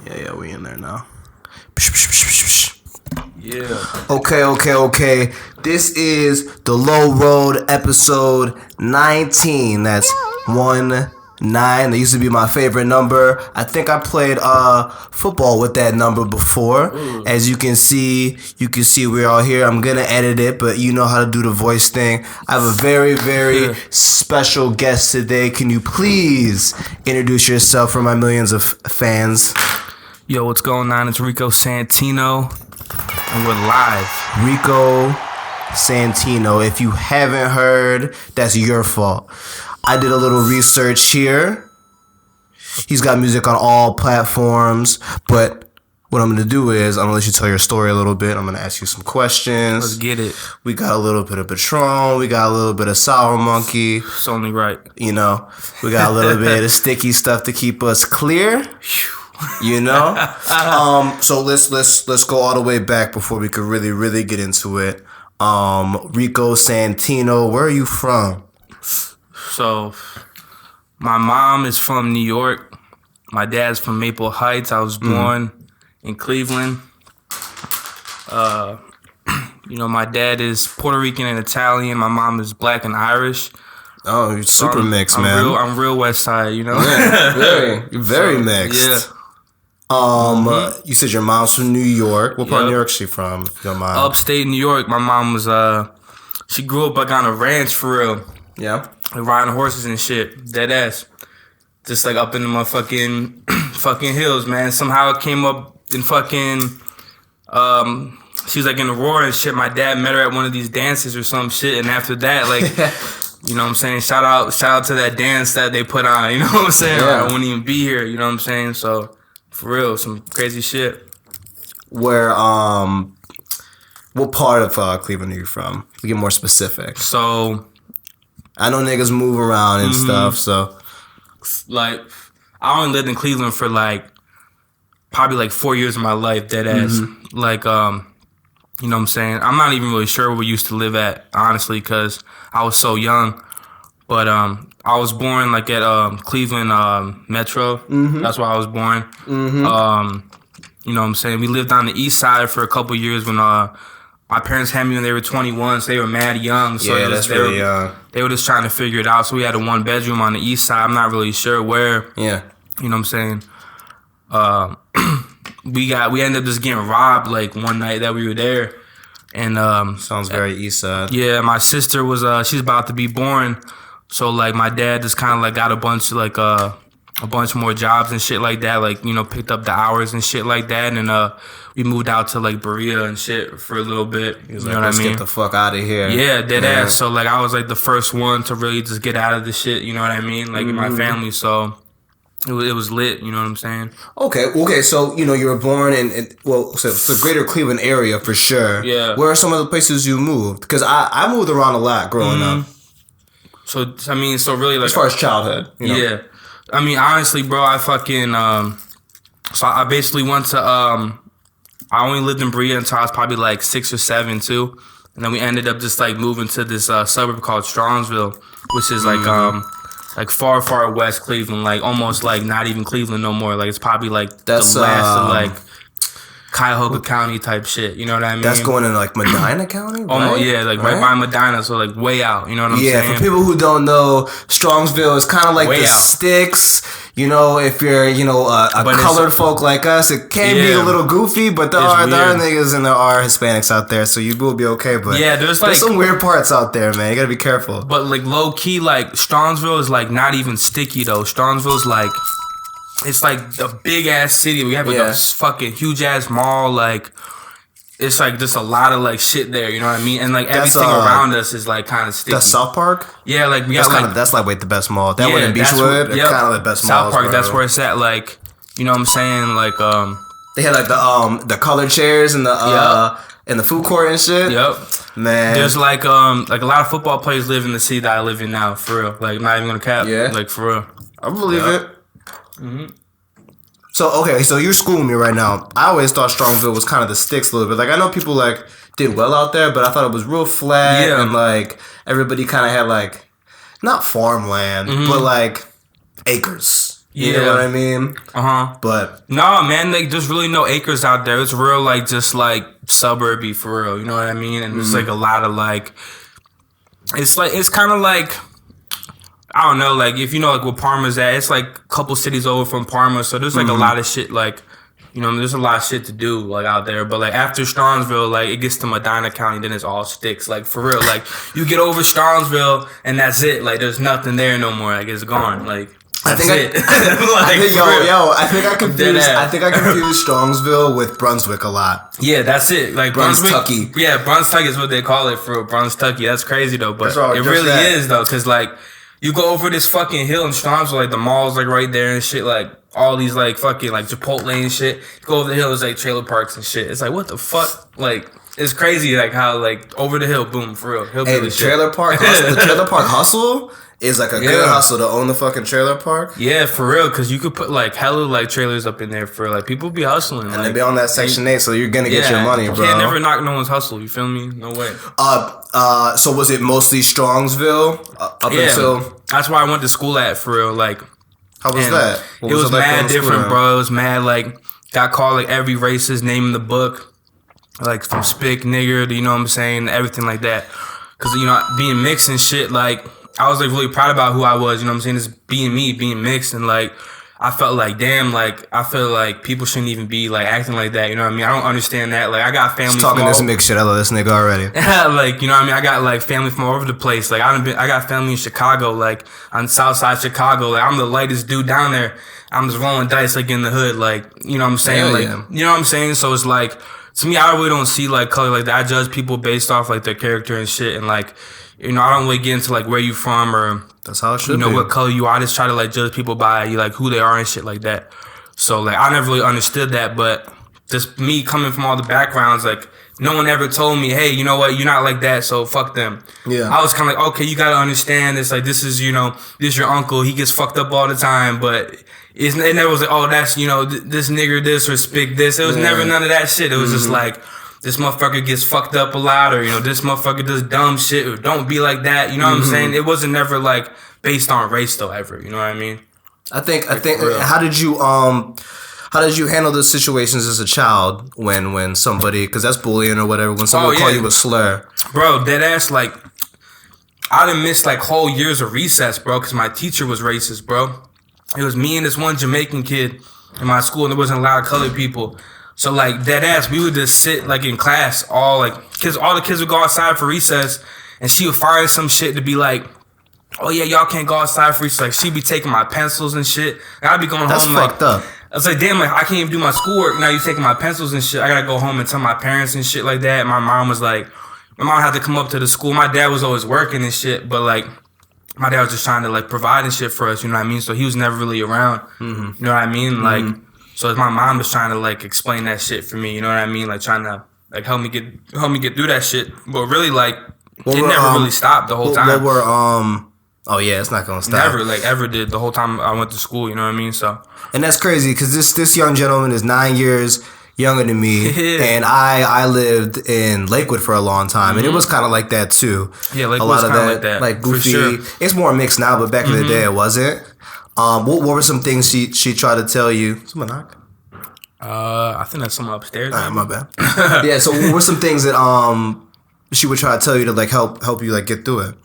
Yeah, we in there now. Yeah. Okay. This is TheLowRoad episode 19. That's 19. That used to be my favorite number. I think I played football with that number before. Ooh. As you can see we're all here. I'm gonna edit it, but you know how to do the voice thing. I have a very, very special guest today. Can you please introduce yourself for my millions of fans? Yo, what's going on? It's Rico Santino, and we're live. Rico Santino. If you haven't heard, that's your fault. I did a little research here. He's got music on all platforms, but what I'm going to do is I'm going to let you tell your story a little bit. I'm going to ask you some questions. Let's get it. We got a little bit of Patron. We got a little bit of Sour Monkey. It's only right. You know, we got a little bit of sticky stuff to keep us clear. You know? So let's go all the way back before we could really get into it. Rico Santino, where are you from? So, my mom is from New York. My dad's from Maple Heights. I was born in Cleveland. My dad is Puerto Rican and Italian. My mom is black and Irish. Oh, you're super mixed, man. I'm real West Side, you know? Yeah, very mixed. Yeah. You said your mom's from New York. What part of New York is she from? Your mom? Upstate New York. My mom was, she grew up like on a ranch for real. Yeah. Like riding horses and shit. Dead ass. Just like up in the motherfucking fucking hills, man. Somehow it came up in fucking, she was like in Aurora and shit. My dad met her at one of these dances or some shit. And after that, like, you know what I'm saying? Shout out to that dance that they put on. You know what I'm saying? Yeah. I wouldn't even be here. You know what I'm saying? So, for real, some crazy shit. Where, what part of Cleveland are you from? To get more specific. So, I know niggas move around and stuff, so. Like, I only lived in Cleveland for probably 4 years of my life, dead ass. Like, you know what I'm saying? I'm not even really sure where we used to live at, honestly, because I was so young. But I was born at Cleveland Metro. That's where I was born. You know what I'm saying? We lived on the east side for a couple years when my parents had me when they were 21, so they were mad young. So yeah, that's really young. They were just trying to figure it out. So we had a one bedroom on the east side. I'm not really sure where. Yeah. You know what I'm saying? We ended up just getting robbed one night that we were there. And sounds very east side. Yeah, my sister was she's about to be born. So my dad just kind of got a bunch more jobs and shit like that, picked up the hours and shit like that, and we moved out to Berea and shit for a little bit. He was let's get the fuck out of here. Yeah, dead ass. So I was the first one to really just get out of the shit, you know what I mean? In my family, so it was lit, you know what I'm saying? Okay, so you were born in the greater Cleveland area for sure. Yeah. Where are some of the places you moved? Because I moved around a lot growing up. So really as far as childhood, Yeah. I mean, honestly, bro, I fucking, so I basically went to, I only lived in Berea until I was probably 6 or 7 too. And then we ended up just moving to this suburb called Strongsville, which is far west Cleveland, almost not even Cleveland no more. It's probably that's the last of Cuyahoga County type shit, you know what I mean? That's going in Medina County, right? Almost, yeah, right by Medina, so way out, you know what I'm saying? Yeah, for people who don't know, Strongsville is kind of like the sticks. If you're, a colored folk like us, it can be a little goofy, but there are niggas and there are Hispanics out there, so you will be okay. But yeah, there's some weird parts out there, man. You gotta be careful. But low key, Strongsville is not even sticky though. Strongsville's it's a big ass city. We have a fucking huge ass mall. It's just a lot of shit there. You know what I mean? And everything around us is kind of sticky. That's South Park. Yeah, we got that's the best mall. That one in Beachwood, kind of the best mall. South Park. That's where it's at. You know what I'm saying? They had the colored chairs and the food court and shit. Yep. Man. There's a lot of football players live in the city that I live in now. For real. Not even gonna cap. Yeah. For real. I believe it. So you're schooling me right now. I always thought Strongsville was kind of the sticks a little bit. I know people did well out there, but I thought it was real flat and everybody kind of had not farmland, but acres. You know what I mean? But no, man, like there's really no acres out there. It's real, like just like suburby for real. You know what I mean? And there's like a lot of like, it's kind of like, I don't know, like if you know like where Parma's at, it's like a couple cities over from Parma. So there's like a lot of shit, like, you know, there's a lot of shit to do like out there. But like after Strongsville, like it gets to Medina County, then it's all sticks. Like for real, like you get over Strongsville and that's it. Like there's nothing there no more. Like it's gone. Like. I think I confused Strongsville with Brunswick a lot. Yeah, that's it. Like Brunstucky. Yeah, Brunstucky is what they call it for Brunstucky. That's crazy though, but it really is though, because like you go over this fucking hill in Strongsville, like the mall's like right there and shit, like all these like fucking like Chipotle and shit. You go over the hill, it's like trailer parks and shit. It's like what the fuck, like. It's crazy, like how like over the hill, boom, for real. Hey, the trailer park hustle is like a good hustle to own the fucking trailer park. Yeah, for real, because you could put like hella like trailers up in there for like people be hustling, and they be on that Section 8, so you're gonna get your money, bro. You can't never knock no one's hustle. You feel me? No way. So was it mostly Strongsville until? That's where I went to school at, for real. Like, how was that? It was mad different, bro. It was mad like got called like every racist name in the book. Like from spick, nigger, you know what I'm saying, everything like that. Cause you know, being mixed and shit, like I was like really proud about who I was. You know what I'm saying, just being me, being mixed, and like I felt like damn, like I feel like people shouldn't even be like acting like that. You know what I mean? I don't understand that. Like I got family. Just talking this mixed shit. I love this nigga already. Like you know what I mean? I got like family from all over the place. Like I got family in Chicago, like on South Side Chicago. Like I'm the lightest dude down there. I'm just rolling dice like in the hood. Like you know what I'm saying? Like you know what I'm saying? So it's like. To me, I really don't see like color like that. I judge people based off like their character and shit, and like, you know, I don't really get into like where you from or that's how it should be. What color you are. I just try to like judge people by like who they are and shit like that. So like, I never really understood that, but just me coming from all the backgrounds, like no one ever told me, hey, you know what, you're not like that, so fuck them. Yeah, I was kind of like, okay, you gotta understand this. Like this is, you know, this your uncle. He gets fucked up all the time, but. It never was like, oh, that's, you know, this nigger this or spick this. It was never none of that shit. It was just like, this motherfucker gets fucked up a lot, or, you know, this motherfucker does dumb shit, or don't be like that. You know what I'm saying? It wasn't never like based on race though, ever. You know what I mean? I think, how did you handle the situations as a child when somebody, cause that's bullying or whatever, when someone call you a slur? Bro, dead ass, like, I done missed like whole years of recess, bro, cause my teacher was racist, bro. It was me and this one Jamaican kid in my school, and there wasn't a lot of colored people. So like dead ass, we would just sit like in class, all the kids would go outside for recess, and she would fire some shit to be like, oh yeah, y'all can't go outside for recess. Like she'd be taking my pencils and shit. And I'd be going home like, that's fucked up. I was like, damn, like I can't even do my schoolwork. Now you taking my pencils and shit. I gotta go home and tell my parents and shit like that. My mom had to come up to the school. My dad was always working and shit, but like. My dad was just trying to like provide and shit for us, you know what I mean? So he was never really around, you know what I mean? Like, so my mom was trying to like explain that shit for me, you know what I mean? Like trying to like help me get through that shit. But really, like it never really stopped the whole time. Oh yeah, it's not gonna stop. Never like ever did the whole time I went to school, you know what I mean? So and that's crazy because this young gentleman is 9 years younger than me, and I lived in Lakewood for a long time, and it was kind of like that too. Yeah, Lakewood was kind of like that, like goofy. Sure. It's more mixed now, but back in the day, it wasn't. What were some things she tried to tell you? Someone knock. I think that's someone upstairs. All right, my bad. Yeah, so what were some things that she would try to tell you to like help you like get through it?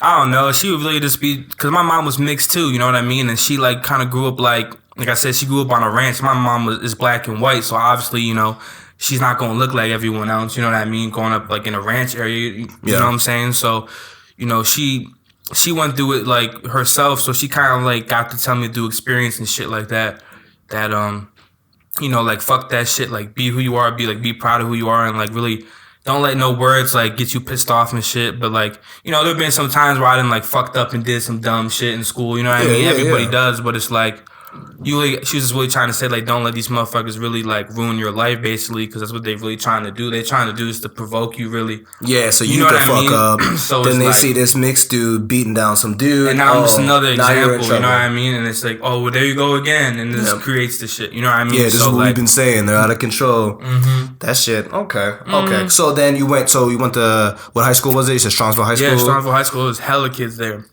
I don't know. She would really just be because my mom was mixed too. You know what I mean? And she like kind of grew up like I said, she grew up on a ranch. My mom is black and white, so obviously, you know, she's not gonna look like everyone else. You know what I mean? Growing up like in a ranch area, you know what I'm saying? So, you know, she went through it like herself, so she kind of like got to tell me through experience and shit like that. That you know, like fuck that shit. Like be who you are. Be proud of who you are, and like really. Don't let no words like get you pissed off and shit. But like, you know, there've been some times where I done like fucked up and did some dumb shit in school. You know what I mean? Everybody does, but it's like she was just really trying to say like, don't let these motherfuckers really like ruin your life, basically, because that's what they're really trying to do. They're trying to do is to provoke you, really. Yeah, so you can fuck up. So then they see this mixed dude beating down some dude, and now I'm just another example. You know what I mean? And it's like, oh, well, there you go again, and this creates the shit. You know what I mean? Yeah, this is what we've been saying. They're out of control. That shit. Okay. So then you went to what high school was it? You said Strongsville High School. Yeah, Strongsville High School. There's hella kids there.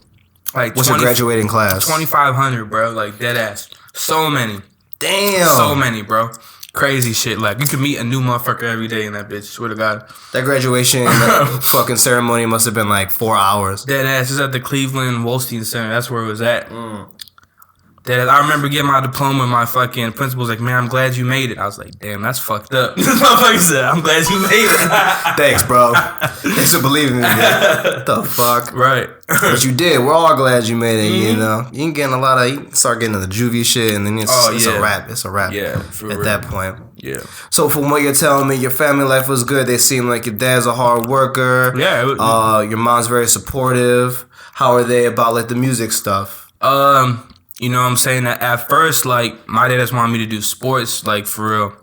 Like what's your graduating class? 2,500, bro. Like dead ass. So many. Damn. So many, bro. Crazy shit. Like you can meet a new motherfucker every day in that bitch. Swear to God. That graduation fucking ceremony must have been like 4 hours. Dead ass. It's at the Cleveland Wolstein Center. That's where it was at. Dead ass. I remember getting my diploma. My fucking principal was like, "Man, I'm glad you made it." I was like, "Damn, that's fucked up." This motherfucker said, "I'm glad you made it." Thanks, bro. Thanks for believing in me. What the fuck? Right. But you did. We're all glad you made it. You know, you can get a lot of. You start getting into the juvie shit, and then it's a wrap. It's a wrap. Yeah. At that point. Yeah. So from what you're telling me, your family life was good. They seem like your dad's a hard worker. Yeah. Your mom's very supportive. How are they about like the music stuff? You know what I'm saying? At first, like, my dad just wanted me to do sports, like, for real.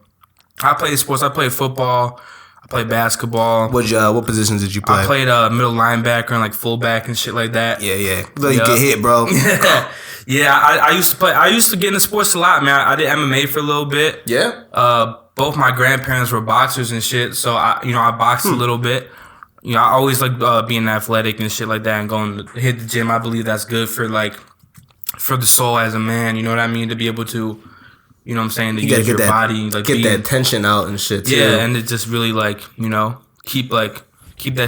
I played sports. I played football. I played basketball. What positions did you play? I played middle linebacker and, like, fullback and shit like that. Yeah. Let you get hit, bro. Yeah, I used to play. I used to get into sports a lot, man. I did MMA for a little bit. Yeah? Both my grandparents were boxers and shit, so, I boxed a little bit. You know, I always like being athletic and shit like that and going to hit the gym. I believe that's good for, like, for the soul as a man, you know what I mean? To be able to, you know what I'm saying, to use your body, like get that tension out and shit too. Yeah, and it just really like, you know, keep that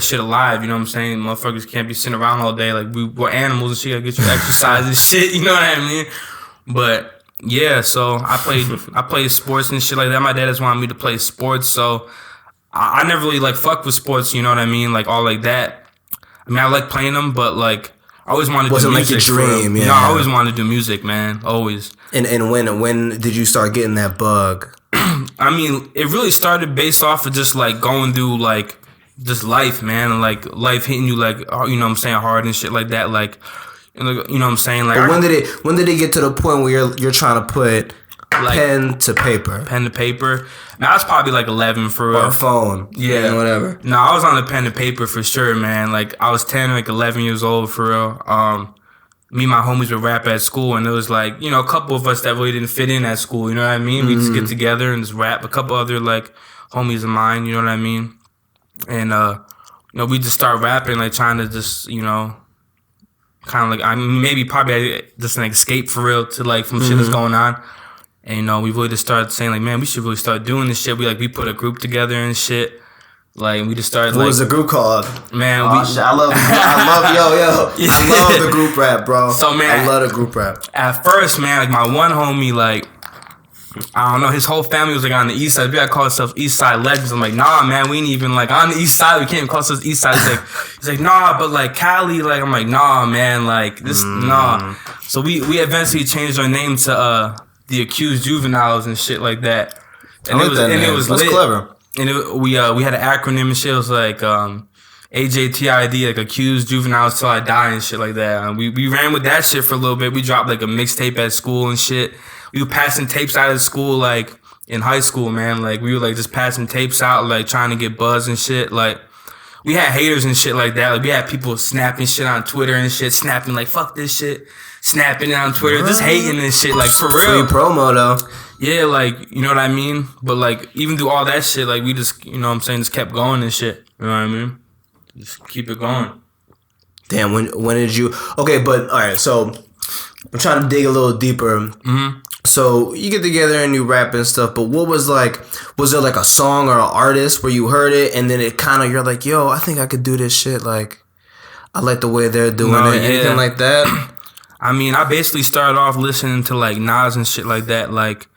shit alive, you know what I'm saying? Motherfuckers can't be sitting around all day, like we're animals and shit, gotta get you exercise and shit, you know what I mean? But yeah, so I played sports and shit like that. My dad just wanted me to play sports, so I never really like fuck with sports, you know what I mean? Like all like that. I mean, I like playing them, but like I always wanted to do music. Wasn't like your dream, yeah. No, I always wanted to do music, man. Always. And when did you start getting that bug? I mean, it really started based off of just like going through like just life, man, and like life hitting you like, you know what I'm saying, hard and shit like that. Like, you know what I'm saying? Like, but when did it get to the point where you're trying to put like, pen to paper? Pen to paper. Now I was probably like 11 for real. Or a phone. Yeah, whatever. No, I was on the pen to paper for sure, man. Like I was 10, like 11 years old for real. Me and my homies would rap at school, and it was like, you know, a couple of us that really didn't fit in at school. You know what I mean? We just get together and just rap. A couple other like homies of mine. You know what I mean? And you know, we just start rapping, like trying to just, you know, kind of like maybe probably just an escape for real to like from shit that's going on. And, you know, we really just started saying, like, man, we should really start doing this shit. We put a group together and shit. Like, we just started, What was the group called? Man, I love the group rap, bro. So, man, I love the group rap. At first, man, like, my one homie, like, I don't know, his whole family was, like, on the east side. We gotta call ourselves East Side Legends. I'm like, nah, man, we ain't even, like, on the east side. We can't even call ourselves East Side. He's like, nah, but, like, Cali, like, I'm like, nah, man, like, this, nah. So, we eventually changed our name to, The Accused Juveniles and shit like that. And it was That's lit. clever. And we had an acronym and shit. It was like AJTID, like Accused Juveniles Till I Die and shit like that. And we ran with that shit for a little bit. We dropped like a mixtape at school and shit. We were passing tapes out of school like in high school, man. Like we were like just passing tapes out, like trying to get buzz and shit. Like we had haters and shit like that. Like we had people snapping shit on Twitter and shit, snapping like fuck this shit. Snapping it on Twitter, just hating and shit, like for real. Free promo though. Yeah, like, you know what I mean? But like, even through all that shit, like we just, you know what I'm saying, just kept going and shit. You know what I mean? Just keep it going. Damn, when did you? Okay, but all right. So I'm trying to dig a little deeper. Mm-hmm. So you get together and you rap and stuff. But what was like? Was there like a song or an artist where you heard it and then it kind of you're like, yo, I think I could do this shit. Like, I like the way they're doing it. Yeah. Anything like that? I mean, I basically started off listening to like Nas and shit like that. Like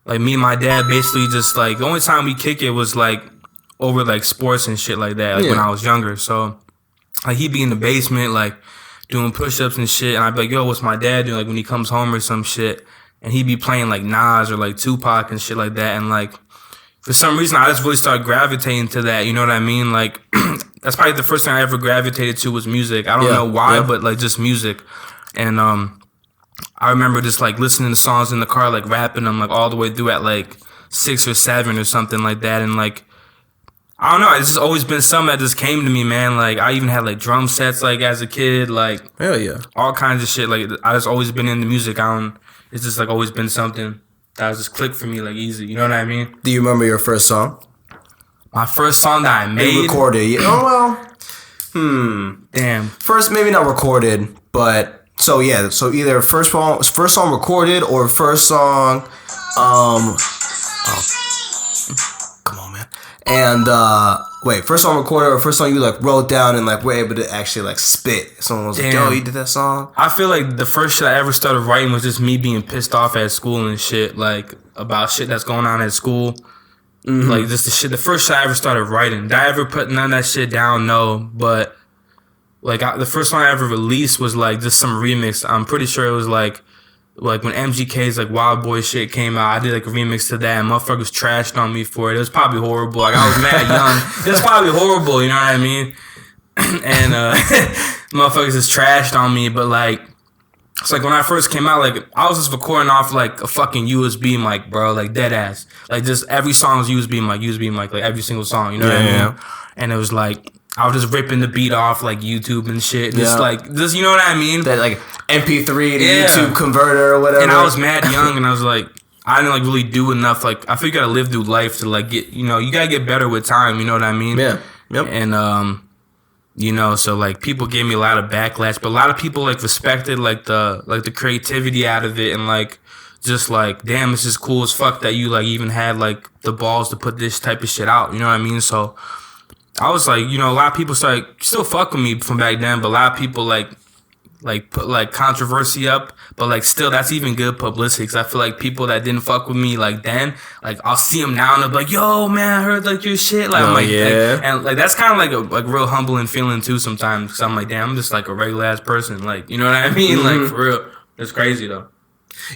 me and my dad basically just like the only time we kick it was like over like sports and shit like that. Like when I was younger. So like he'd be in the basement like doing push-ups and shit, and I'd be like, yo, what's my dad doing? Like when he comes home or some shit, and he'd be playing like Nas or like Tupac and shit like that. And like for some reason, I just really started gravitating to that. You know what I mean? Like that's probably the first thing I ever gravitated to was music. I don't know why, but like just music. And I remember just like listening to songs in the car, like rapping them like all the way through at like 6 or 7 or something like that. And like, I don't know, it's just always been something that just came to me, man. Like I even had like drum sets like as a kid, like hell yeah, all kinds of shit. Like I just always been into music. It's just like always been something that was just clicked for me like easy. You know what I mean? Do you remember your first song? My first song that I made? You recorded. Yeah. Oh well. Damn. First, maybe not recorded. But so yeah, so either first song recorded or first song, oh, come on, man. And first song recorded or first song you like wrote down and like were able to actually like spit. Someone was like, "Yo, you did that song." I feel like the first shit I ever started writing was just me being pissed off at school and shit, like about shit that's going on at school. Mm-hmm. Like just the shit. The first shit I ever started writing. Did I ever put none of that shit down? No, but like the first song I ever released was like just some remix. I'm pretty sure it was like when MGK's like Wild Boy shit came out. I did like a remix to that, and motherfuckers trashed on me for it. It was probably horrible. Like I was mad young. It was probably horrible. You know what I mean? And motherfuckers just trashed on me. But like, it's like when I first came out, like I was just recording off like a fucking USB mic, bro. Like dead ass. Like just every song was USB mic, like every single song. You know what I mean? Yeah. And it was like I was just ripping the beat off like YouTube and shit. Just like you know what I mean? That like MP3 to YouTube converter or whatever. And I was mad young, and I was like, I didn't like really do enough. Like I feel you gotta live through life to like get, you know, you gotta get better with time. You know what I mean? Yeah. Yep. And you know, so like people gave me a lot of backlash, but a lot of people like respected like the creativity out of it, and like just like, damn, this is cool as fuck that you like even had like the balls to put this type of shit out. You know what I mean? So I was like, you know, a lot of people started still fuck with me from back then, but a lot of people like put like controversy up, but like still that's even good publicity, because I feel like people that didn't fuck with me like then, like I'll see them now and they'll be like, yo man, I heard like your shit, like I'm like, yeah. And like that's kind of like a like real humbling feeling too sometimes, because I'm like, damn, I'm just like a regular ass person, like, you know what I mean? Mm-hmm. Like for real, it's crazy though.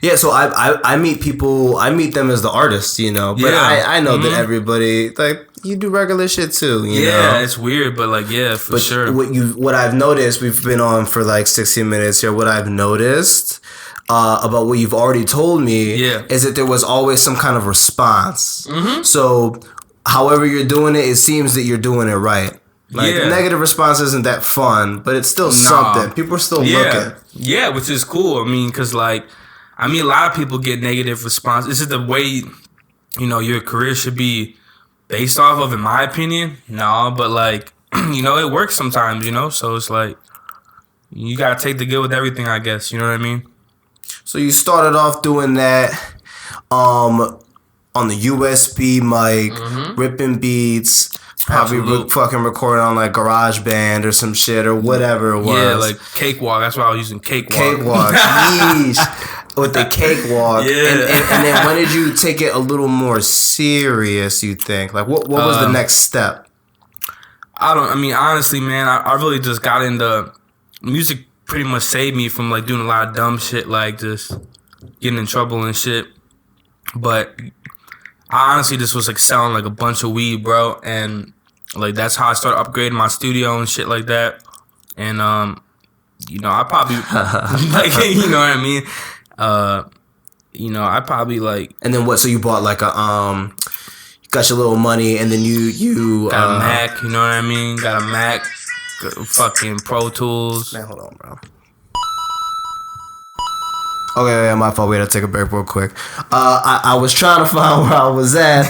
Yeah, so I meet people, I meet them as the artists, you know, but I know that everybody, like, you do regular shit too, you know? Yeah, it's weird, but like, yeah, for sure. What I've noticed, we've been on for like 16 minutes here, what I've noticed about what you've already told me is that there was always some kind of response. Mm-hmm. So however you're doing it, it seems that you're doing it right. Like, negative response isn't that fun, but it's still something. People are still looking. Yeah, which is cool. I mean, because like, I mean, a lot of people get negative response. This is the way, you know, your career should be based off of, in my opinion. No, but like, you know, it works sometimes, you know? So it's like, you gotta take the good with everything, I guess. You know what I mean? So you started off doing that on the USB mic, ripping beats, probably fucking recording on like GarageBand or some shit or whatever it was. Yeah, like Cakewalk. That's why I was using Cakewalk. Cakewalk, yeesh. With the Cakewalk. Yeah. And then when did you take it a little more serious, you think? Like, what was the next step? I mean, honestly, man, I really just got into music. Pretty much saved me from like doing a lot of dumb shit, like just getting in trouble and shit. But I honestly just was like selling like a bunch of weed, bro, and like that's how I started upgrading my studio and shit like that. And you know, I probably like, you know what I mean? You know, I probably like. And then what? So you bought like a got your little money, and then you got a Mac. You know what I mean? Got a Mac, fucking Pro Tools. Man, hold on, bro. Okay, my fault. We had to take a break real quick. I was trying to find where I was at,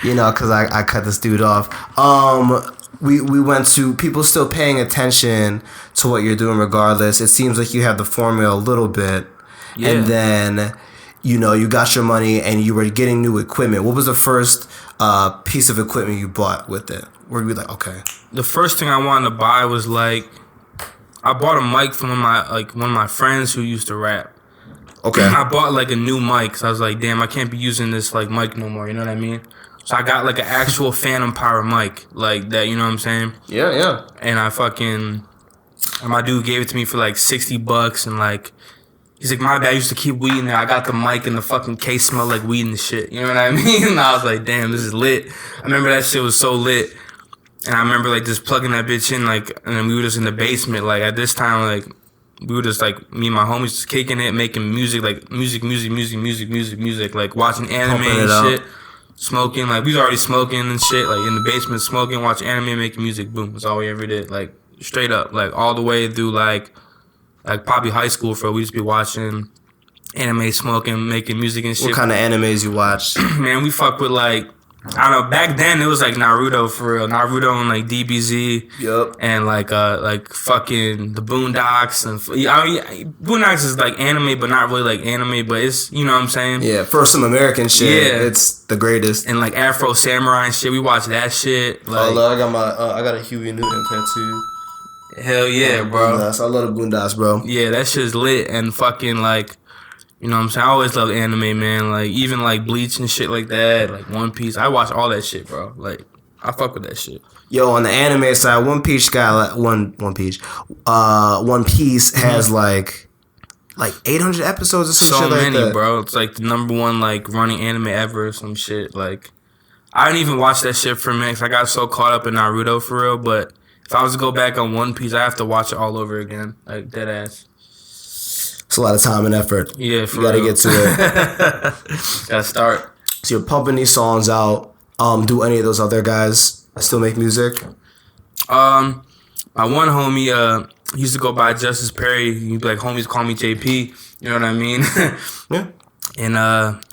you know, because I cut this dude off. We went to people still paying attention to what you're doing regardless. It seems like you have the formula a little bit. Yeah. And then, you know, you got your money and you were getting new equipment. What was the first piece of equipment you bought with it? Where you were like, okay. The first thing I wanted to buy was like, I bought a mic from one of my friends who used to rap. Okay. I bought like a new mic, so I was like, damn, I can't be using this like mic no more. You know what I mean? So I got like an actual Phantom Power mic, like that. You know what I'm saying? Yeah, yeah. And my dude gave it to me for like $60, and like, he's like, my dad used to keep weed in there. I got the mic and the fucking case smelled like weed and shit. You know what I mean? And I was like, damn, this is lit. I remember that shit was so lit. And I remember like just plugging that bitch in, like, and then we were just in the basement. Like at this time, like, we were just like, me and my homies just kicking it, making music, like music, like watching anime and shit. Smoking, like we was already smoking and shit, like in the basement smoking, watching anime, making music, boom. That's all we ever did. Like straight up, like all the way through like probably high school, we just be watching anime, smoking, making music and shit. What kind of animes you watch? Man, we fuck with like I don't know. Back then, it was like Naruto for real. Naruto and like DBZ. Yep. And like fucking the Boondocks and I mean, Boondocks is like anime, but not really like anime. But it's you know what I'm saying. Yeah, for some American shit, it's the greatest. And like Afro Samurai and shit, we watch that shit. Like, look, I got a Huey Newton tattoo. Hell yeah, bro. Boondocks. I love the Boondocks, bro. Yeah, that shit's lit and fucking like. You know what I'm saying? I always love anime, man. Like, even, like, Bleach and shit like that. Like, One Piece. I watch all that shit, bro. Like, I fuck with that shit. Yo, on the anime side, One Piece got, One Piece has, like 800 episodes or some shit like that. So many, bro. It's, like, the number one, like, running anime ever or some shit. Like, I didn't even watch that shit for a minute 'cause I got so caught up in Naruto for real. But if I was to go back on One Piece, I have to watch it all over again. Like, dead ass. It's a lot of time and effort. Yeah, for you gotta real. get to it. Gotta start. So you're pumping these songs out. Do any of those other guys still make music? My one homie, he used to go by Justice Perry. He'd be like, homies call me JP. You know what I mean? Yeah. And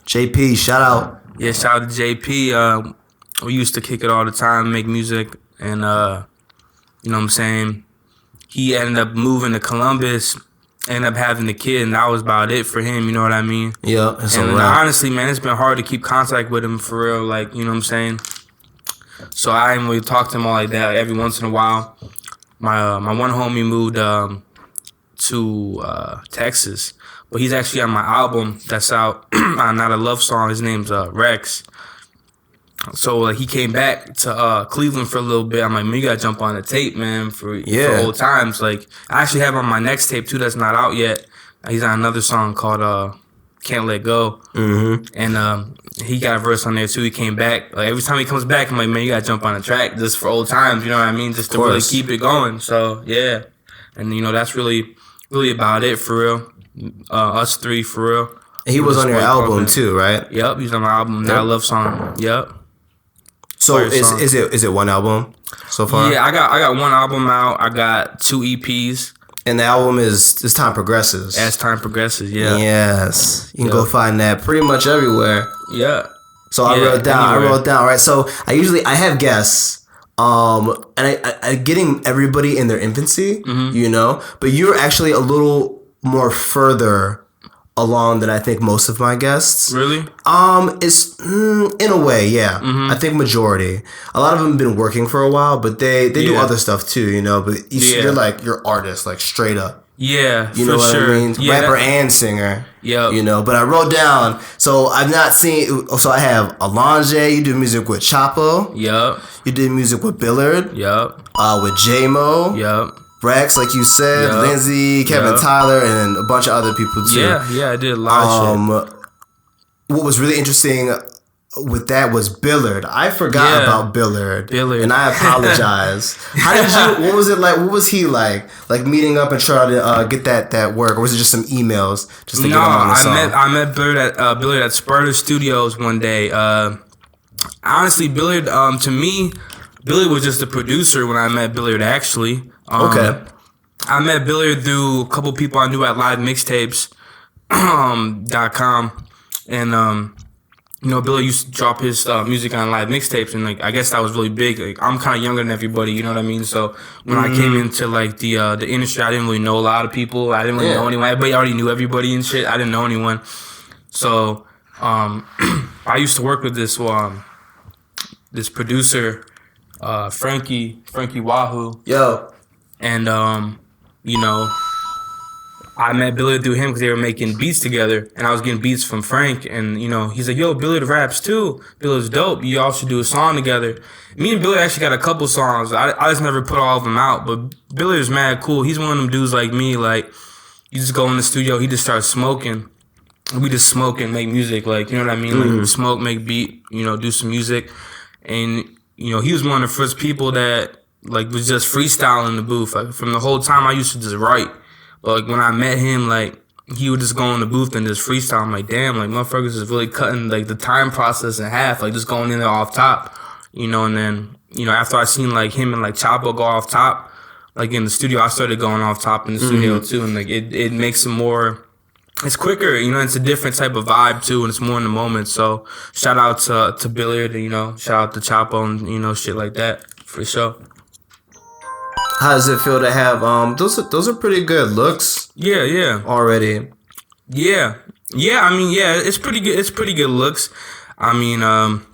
JP, shout out. Yeah, shout out to JP. We used to kick it all the time, make music, and you know what I'm saying. He ended up moving to Columbus. Ended up having a kid, and that was about it for him. You know what I mean? Yeah. It's and honestly, man, it's been hard to keep contact with him for real. Like, you know what I'm saying? So I didn't really talk to him all like that. Like, every once in a while, my one homie moved to Texas, but he's actually on my album that's out. Not a love song. His name's Rex. So like he came back to Cleveland for a little bit. I'm like, man, you gotta jump on the tape, man, for old times. Like I actually have on my next tape too that's not out yet. He's on another song called Can't Let Go. Mm-hmm. And he got a verse on there too. He came back. Like every time he comes back, I'm like, man, you gotta jump on the track just for old times, you know what I mean? Just to really keep it going. So yeah. And you know, that's really about it for real. Us three for real. And he was on your album too, right? Yep, he's on my album, Not a Love Song. Yep. So is it one album so far? Yeah, I got one album out. I got 2 EPs. And the album is As Time Progresses. As Time Progresses, yeah. Yes. You can go find that pretty much everywhere. Yeah. So I wrote down, right? So I have guests. And I getting everybody in their infancy, you know, but you're actually a little more further along than I think most of my guests. Really? It's in a way, yeah. Mm-hmm. I think majority. A lot of them have been working for a while, but they do other stuff too, you know. But you're artists, like straight up. Yeah, you know what I mean. Yeah, rapper and singer. Yeah, you know. But I wrote down. So I've not seen. So I have Alonje. You do music with Chapo. Yep. You did music with Billard. Yep. With J-Mo. Yep. Rex, like you said, Lindsay, Kevin Tyler, and a bunch of other people too. Yeah, I did a lot of shit. What was really interesting with that was Billard. I forgot about Billard, and I apologize. How did you? What was it like? What was he like? Like meeting up and trying to get that work, or was it just some emails just to get him on the song? I met Billard at Spurter Studios one day. Honestly, Billard, to me, Billard was just a producer when I met Billard. Actually. Okay. I met Billard through a couple people I knew at livemixtapes.com. And, you know, Billard used to drop his music on live mixtapes. And, like, I guess that was really big. Like, I'm kind of younger than everybody, you know what I mean? So, when I came into, like, the industry, I didn't really know a lot of people. I didn't really know anyone. Everybody already knew everybody and shit. I didn't know anyone. So, I used to work with this producer, Frankie Wahoo. Yo. And, you know, I met Billard through him because they were making beats together. And I was getting beats from Frank. And, you know, he's like, yo, Billard raps too. Billard's dope. You all should do a song together. Me and Billard actually got a couple songs. I just never put all of them out. But Billard's mad cool. He's one of them dudes like me. Like, you just go in the studio, he just starts smoking. We just smoke and make music. Like, you know what I mean? Like, smoke, make beat, you know, do some music. And, you know, he was one of the first people that, like, was just freestyling in the booth. Like, from the whole time I used to just write. But, like, when I met him, like, he would just go in the booth and just freestyle. I'm like, damn, like, motherfuckers is really cutting, like, the time process in half. Like, just going in there off top, you know. And then, you know, after I seen, like, him and, like, Chapo go off top, like, in the studio, I started going off top in the studio, too. And, like, it makes it more it's quicker, you know, it's a different type of vibe too, and it's more in the moment. So shout out to Billiard, you know, shout out to Chapo and, you know, shit like that, for sure. How does it feel to have those are pretty good looks? Yeah. Already. Yeah. I mean, yeah, it's pretty good. It's pretty good looks. I mean, I'm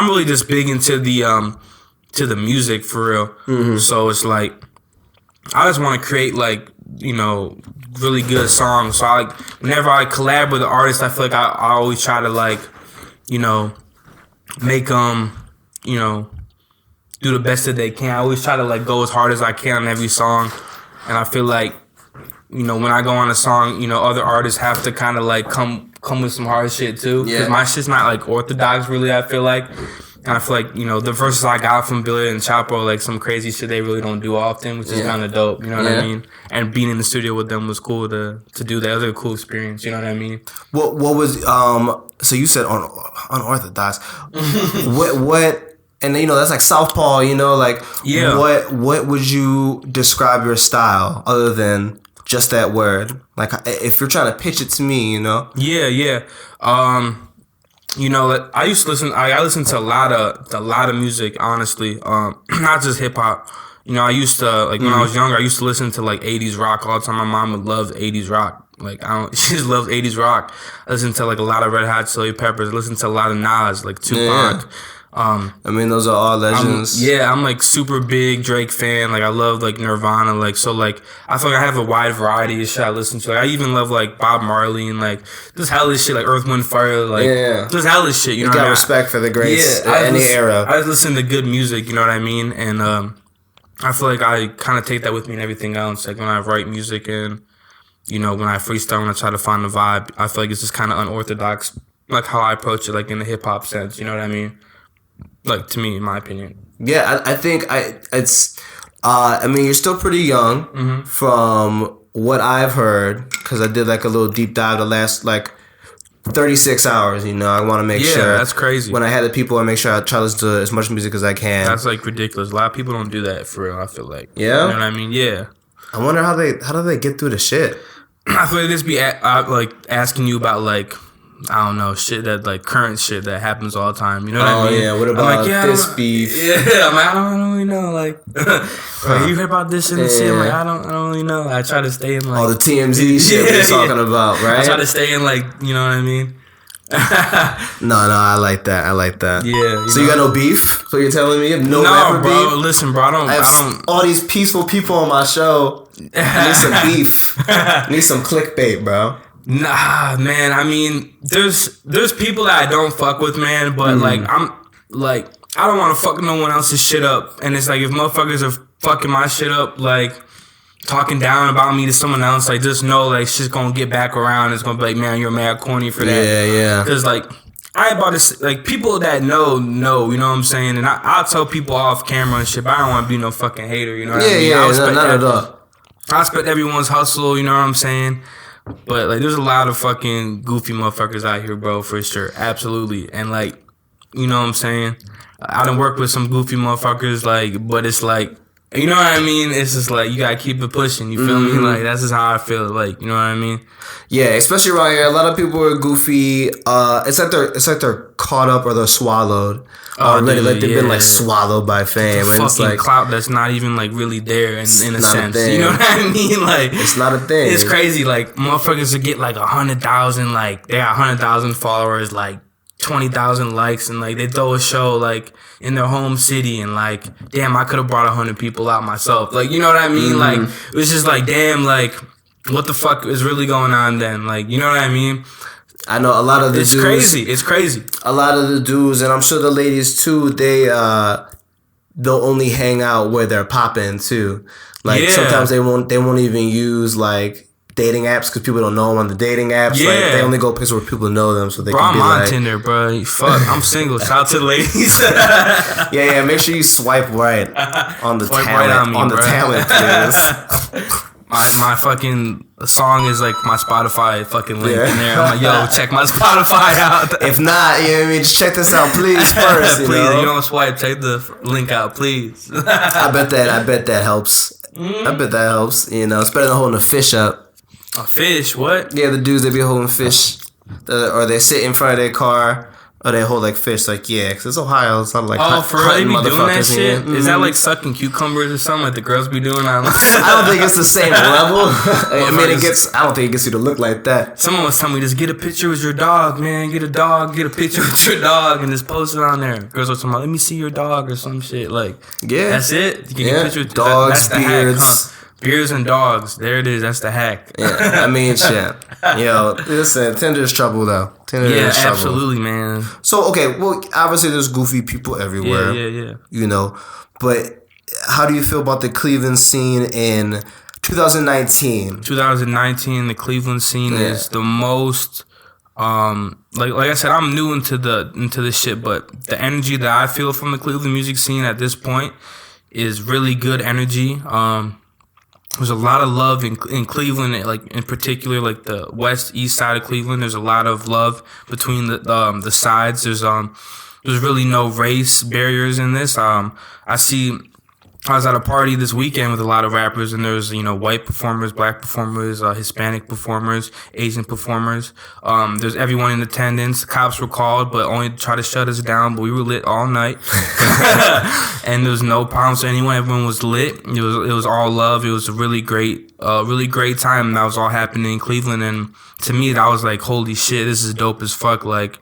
really just big into the music for real. Mm-hmm. So it's like I just want to create like, you know, really good songs. So whenever I collab with an artist, I feel like I always try to like, you know, make you know, do the best that they can. I always try to like go as hard as I can on every song, and I feel like, you know, when I go on a song, you know, other artists have to kind of like come with some hard shit too, because my shit's not like orthodox really. I feel like. And I feel like, you know, the verses I got from Billy and Chapo, like some crazy shit they really don't do often, which is kind of dope, you know what I mean? And being in the studio with them was cool to do that. It was a cool experience, you know what I mean? What was, so you said unorthodox. what, and you know, that's like Southpaw, you know, like, what would you describe your style other than just that word? Like, if you're trying to pitch it to me, you know? Yeah. You know, I used to listen. I listened to a lot of music, honestly. Not just hip hop. You know, I used to like when I was younger. I used to listen to like '80s rock all the time. My mom would love '80s rock. Like she just loves '80s rock. I listened to like a lot of Red Hot Chili Peppers. I listened to a lot of Nas, like Tupac. Yeah. I mean, those are all legends. I'm like super big Drake fan. Like I love like Nirvana. Like so like I feel like I have a wide variety of shit I listen to. Like, I even love like Bob Marley and like just hellish shit like Earth, Wind, Fire. Like just hellish shit. You know, got respect for the greats in any era. I just listen to good music. You know what I mean? And I feel like I kind of take that with me and everything else. Like when I write music and, you know, when I freestyle, when I try to find the vibe, I feel like it's just kind of unorthodox. Like how I approach it, like in the hip hop sense. You know what I mean? Like, to me, in my opinion. Yeah, I think it's. I mean, you're still pretty young from what I've heard, because I did like a little deep dive the last like 36 hours. You know, I want to make sure. Yeah, that's crazy. When I had the people, I make sure I try to listen to as much music as I can. That's like ridiculous. A lot of people don't do that for real. I feel like. Yeah. You know what I mean? Yeah. I wonder how do they get through the shit. I feel like this be like asking you about like, I don't know, shit that like current shit that happens all the time. You know what I mean? Oh yeah, what about this beef? Yeah, I'm like, I don't really know. Like, you heard about this and shit? I'm like, I don't really know. I try to stay in like all the TMZ shit we're talking about, right? I try to stay in like, you know what I mean? No, I like that. Yeah. So you got no beef? So you're telling me you have no rapper bro. beef? Listen, bro, I don't. All these peaceful people on my show. I need some beef. I need some clickbait, bro. Nah, man. I mean, there's people that I don't fuck with, man. But like, I'm like, I don't want to fuck no one else's shit up. And it's like, if motherfuckers are fucking my shit up, like talking down about me to someone else, like just know like shit's gonna get back around. It's gonna be like, man, you're mad corny for that. Yeah. Because like, I ain't about to like people that know, you know what I'm saying. And I'll tell people off camera and shit, but I don't want to be no fucking hater. You know what I mean? Not at all. I respect everyone's hustle. You know what I'm saying? But, like, there's a lot of fucking goofy motherfuckers out here, bro, for sure. Absolutely. And, like, you know what I'm saying? I done work with some goofy motherfuckers, like, but it's like, you know what I mean? It's just like, you gotta keep it pushing, you feel me? Like, that's just how I feel, like, you know what I mean? Yeah, especially around here, a lot of people are goofy. It's like they're caught up or they're swallowed. Already, like they've been like swallowed by fame. And it's like clout that's not even like really there in a sense. You know what I mean? Like it's not a thing. It's crazy. Like motherfuckers will get like 100,000. Like they got 100,000 followers. Like 20,000 likes, and like they throw a show like in their home city, and like damn, I could have brought 100 people out myself. Like you know what I mean? Like it was just like damn, like what the fuck is really going on then? Like you know what I mean? I know a lot of the dudes. It's crazy. A lot of the dudes, and I'm sure the ladies too, they'll only hang out where they're popping too. Like sometimes they won't even use like dating apps because people don't know them on the dating apps. Yeah. Like they only go places where people know them, so they bro, can be I'm like, on Tinder, bro. Fuck, I'm single. Shout out to the ladies. yeah. Make sure you swipe right on the talent. Right on me, on the bro. talent, please. My fucking song is like my Spotify fucking link in there. I'm like, yo, check my Spotify out. If not, you know what I mean, just check this out, please, first. Please, if you don't swipe, check the link out, please. I bet that helps. I bet that helps. You know, it's better than holding a fish up. A fish? What? Yeah, the dudes that be holding fish, or they sit in front of their car, or they hold like fish. Like, yeah, because it's Ohio. It's not like For real? They be doing that shit? Mm-hmm. Is that like sucking cucumbers or something like the girls be doing? I don't think it's the same level. I mean, I don't think it gets you to look like that. Someone was telling me, just get a picture with your dog, man. Get a picture with your dog, and just post it on there. Girls were talking about, let me see your dog or some shit. Like, yeah, that's it. You can get a picture with dogs, beards. Hack, huh? Beers and dogs. There it is. That's the hack. Yeah, I mean, shit. Yo, listen, Tinder's trouble, though. Tinder's trouble. Absolutely, man. So, okay, well, obviously there's goofy people everywhere. Yeah. You know, but how do you feel about the Cleveland scene in 2019? 2019, the Cleveland scene is the most... like I said, I'm new into this shit, but the energy that I feel from the Cleveland music scene at this point is really good energy. There's a lot of love in Cleveland, like in particular, like the west east side of Cleveland. There's a lot of love between the sides. There's really no race barriers in this. I was at a party this weekend with a lot of rappers, and there's, white performers, black performers, Hispanic performers, Asian performers. There's everyone in attendance. The cops were called, but only to try to shut us down. But we were lit all night, and there was no problems to anyone. Everyone was lit. It was all love. It was a really great time. That was all happening in Cleveland, and to me, that was like, holy shit, this is dope as fuck. Like,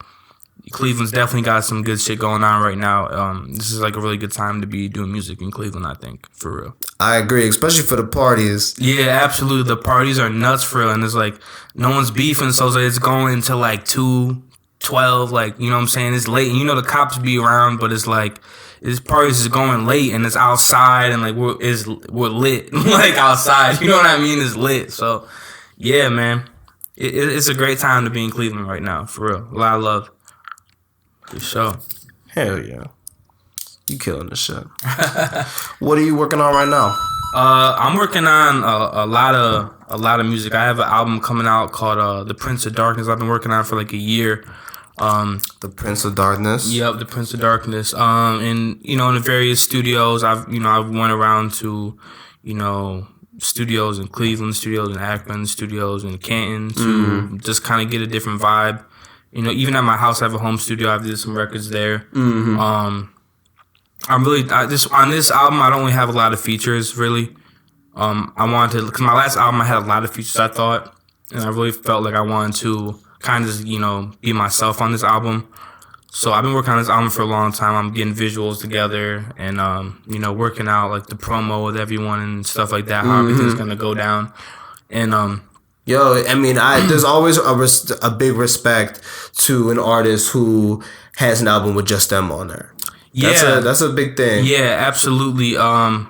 Cleveland's definitely got some good shit going on right now. This is like a really good time to be doing music in Cleveland, I think, for real. I agree, especially for the parties. Yeah, absolutely. The parties are nuts for real, and it's like no one's beefing, so it's going to like 2:12, like, you know what I'm saying? It's late, and the cops be around, but it's like this parties is going late, and it's outside, and like we're lit, like outside. You know what I mean? It's lit. So yeah, man, it's a great time to be in Cleveland right now, for real. A lot of love. For sure. Hell yeah. You killing the shit. What are you working on right now? I'm working on a lot of music. I have an album coming out called The Prince of Darkness. I've been working on it for like a year. The Prince of Darkness? Yep, The Prince of Darkness. And in the various studios, I've went around to, studios in Cleveland, studios in Akron, studios in Canton to just kind of get a different vibe. Even at my house, I have a home studio. I've did some records there. Mm-hmm. On this album, I don't really have a lot of features, really. I wanted to, because my last album, I had a lot of features, I thought, and I really felt like I wanted to kind of, be myself on this album. So I've been working on this album for a long time. I'm getting visuals together and, working out like the promo with everyone and stuff like that, how everything's going to go down. And, yo, I mean, there's always a big respect to an artist who has an album with just them on there. Yeah, that's a big thing. Yeah, absolutely. I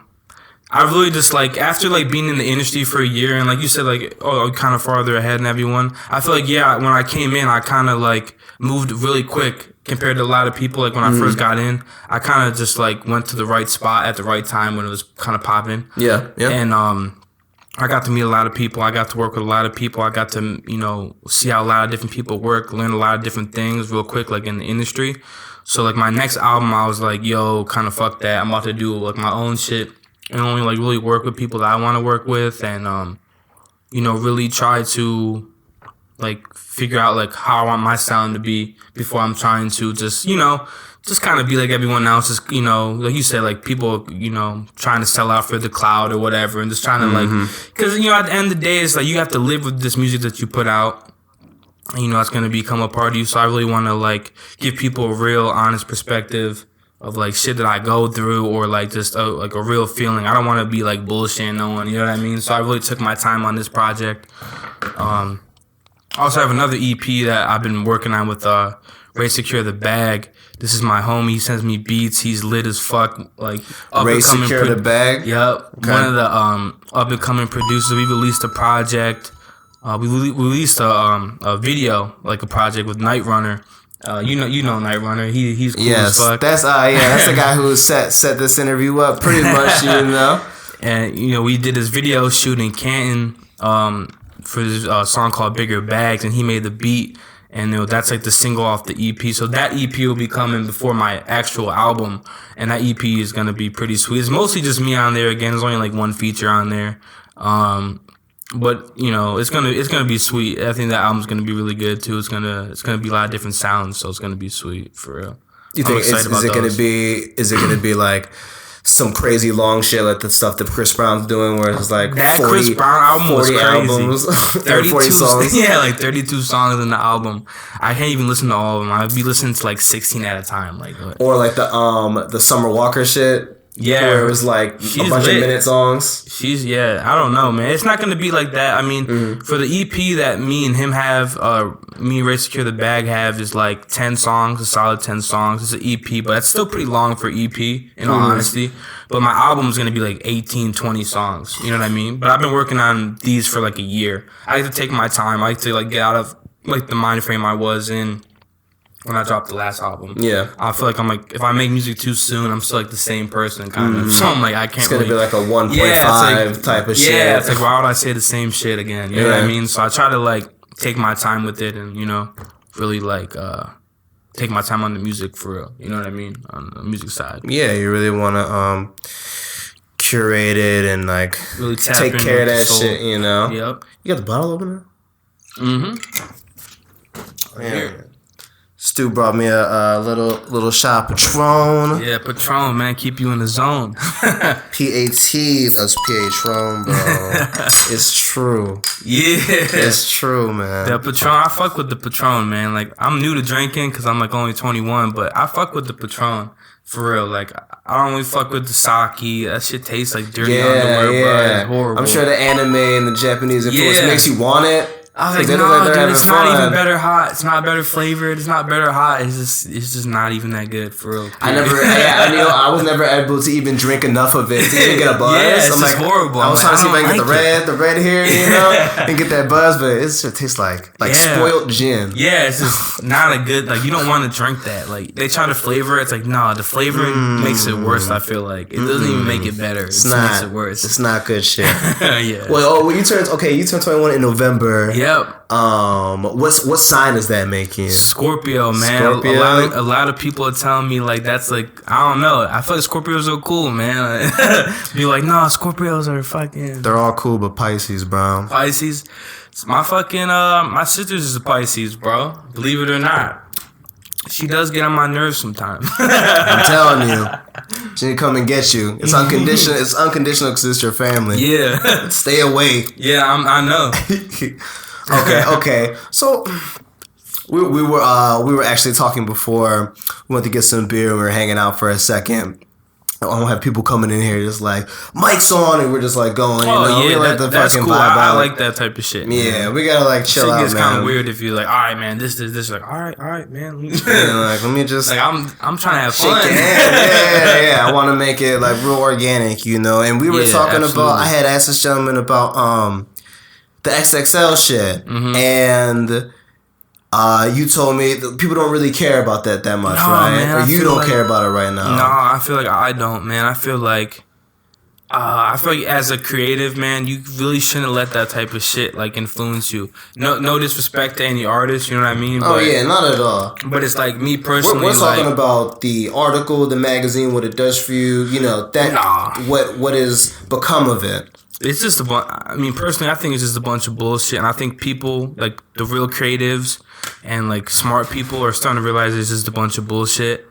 really just like, after like being in the industry for a year, and like you said, like, kind of farther ahead than everyone. I feel like, when I came in, I kind of like moved really quick compared to a lot of people. Like when I first got in, I kind of just like went to the right spot at the right time when it was kind of popping. Yeah. And I got to meet a lot of people. I got to work with a lot of people. I got to, see how a lot of different people work, learn a lot of different things real quick, like in the industry. So like my next album, I was like, yo, kind of fuck that. I'm about to do like my own shit and only like really work with people that I want to work with, and really try to like figure out like how I want my sound to be before I'm trying to just kind of be like everyone else. Just, like you said, like people, trying to sell out for the cloud or whatever, and just trying to like, because, at the end of the day, it's like you have to live with this music that you put out. It's going to become a part of you. So I really want to like give people a real honest perspective of like shit that I go through, or like just like a real feeling. I don't want to be like bullshitting no one, you know what I mean? So I really took my time on this project. I also have another EP that I've been working on with Ray Secure the Bag. This is my homie. He sends me beats. He's lit as fuck. Like Ray Secure the Bag. Yep. Okay. One of the up and coming producers. We released a project. We released a video, like a project with Night Runner. You know Night Runner. He's cool as fuck. That's the guy who set this interview up pretty much. And we did this video shoot in Canton for this song called Bigger Bags, and he made the beat. And that's like the single off the EP. So that EP will be coming before my actual album. And that EP is going to be pretty sweet. It's mostly just me on there. Again, there's only like one feature on there. But you know, it's gonna be sweet. I think that album's gonna be really good too. It's gonna be a lot of different sounds, so it's gonna be sweet for real. You think is it gonna be like some crazy long shit like the stuff that Chris Brown's doing, where it's like that 40, Chris Brown album 40 was crazy. Albums, 40 songs. Yeah, like 32 songs in the album. I can't even listen to all of them. I'd be listening to like 16 at a time, like. Or like the Summer Walker shit. Yeah, where it was like a bunch of minute songs. I don't know, man. It's not gonna be like that. I mean, for the EP that me and him have, me and Ray Secure the Bag have is like 10 songs, a solid 10 songs. It's an EP, but it's still pretty long for EP, in all honesty. But my album's gonna be like 18, 20 songs. You know what I mean? But I've been working on these for like a year. I like to take my time. I like to like get out of like the mind frame I was in when I dropped the last album. Yeah. I feel like I'm like, if I make music too soon, I'm still like the same person kind of. So I'm like, I can't It's going to really, be like a 1.5 type of shit. Yeah, it's like, why would I say the same shit again? You know what I mean? So I try to like take my time with it and, you know, really like take my time on the music for real. You know what I mean? On the music side. Yeah, you really want to curate it and like really take care of that shit, you know? Yep. You got the bottle opener? Yeah. Stu brought me a little shot of Patron. Yeah, Patron, man, keep you in the zone. PAT, that's Patron, bro. It's true. Yeah, it's true, man. The Patron, I fuck with the Patron, man. Like, I'm new to drinking because I'm like only 21, but I fuck with the Patron for real. Like, I don't really fuck with the sake. That shit tastes like dirty underwear, bro. It's horrible. I'm sure the anime and the Japanese influence makes you want it. I was like, no, dude, it's not even better hot. It's not better flavored. It's not better hot. It's just not even that good for real. I was never able to even drink enough of it to even get a buzz. Yeah, it's just horrible. I was trying to see if I can get the red here, you know, and get that buzz, but it just tastes like spoiled gin. Yeah, it's just not a good, like, you don't want to drink that. Like, they try to flavor it. It's like, no, the flavoring makes it worse, I feel like. It doesn't even make it better. It just makes it worse. It's not good shit. Yeah. Well, you turned 21 in November. Yep. What sign is that making? Scorpio, man. Scorpio? A lot of people are telling me like that's like, I don't know. I feel like Scorpios are cool, man. Be like, no, Scorpios are fucking. They're all cool, but Pisces, bro. Pisces. My fucking my sister's is a Pisces, bro. Believe it or not. She does get on my nerves sometimes. I'm telling you. She didn't come and get you. It's unconditional. It's unconditional because it's your family. Yeah. Stay away. Yeah, I know. Okay. So we were actually talking before. We went to get some beer and we were hanging out for a second. I don't have people coming in here just like, mic's on, and we're just like going. Yeah, we the that's fucking cool. vibe I out. like that type of shit. Yeah, man. we gotta like chill out, man. It's kind of weird if you're like, all right, man, this. Like, all right, man. Like, let me just like, I'm trying to have fun. Yeah. I want to make it like real organic, you know. And we were talking about. I had asked this gentleman about the XXL shit, and you told me that people don't really care about that much, right? Man, or you don't care about it right now. No, I feel like I don't, man. I feel like as a creative, man, you really shouldn't let that type of shit like influence you. No disrespect to any artist, you know what I mean? But, not at all. But it's like me personally. We're talking about the article, the magazine, what it does for you. You know that what is become of it. It's just a bunch. I mean, personally, I think it's just a bunch of bullshit, and I think people like the real creatives and like smart people are starting to realize it's just a bunch of bullshit.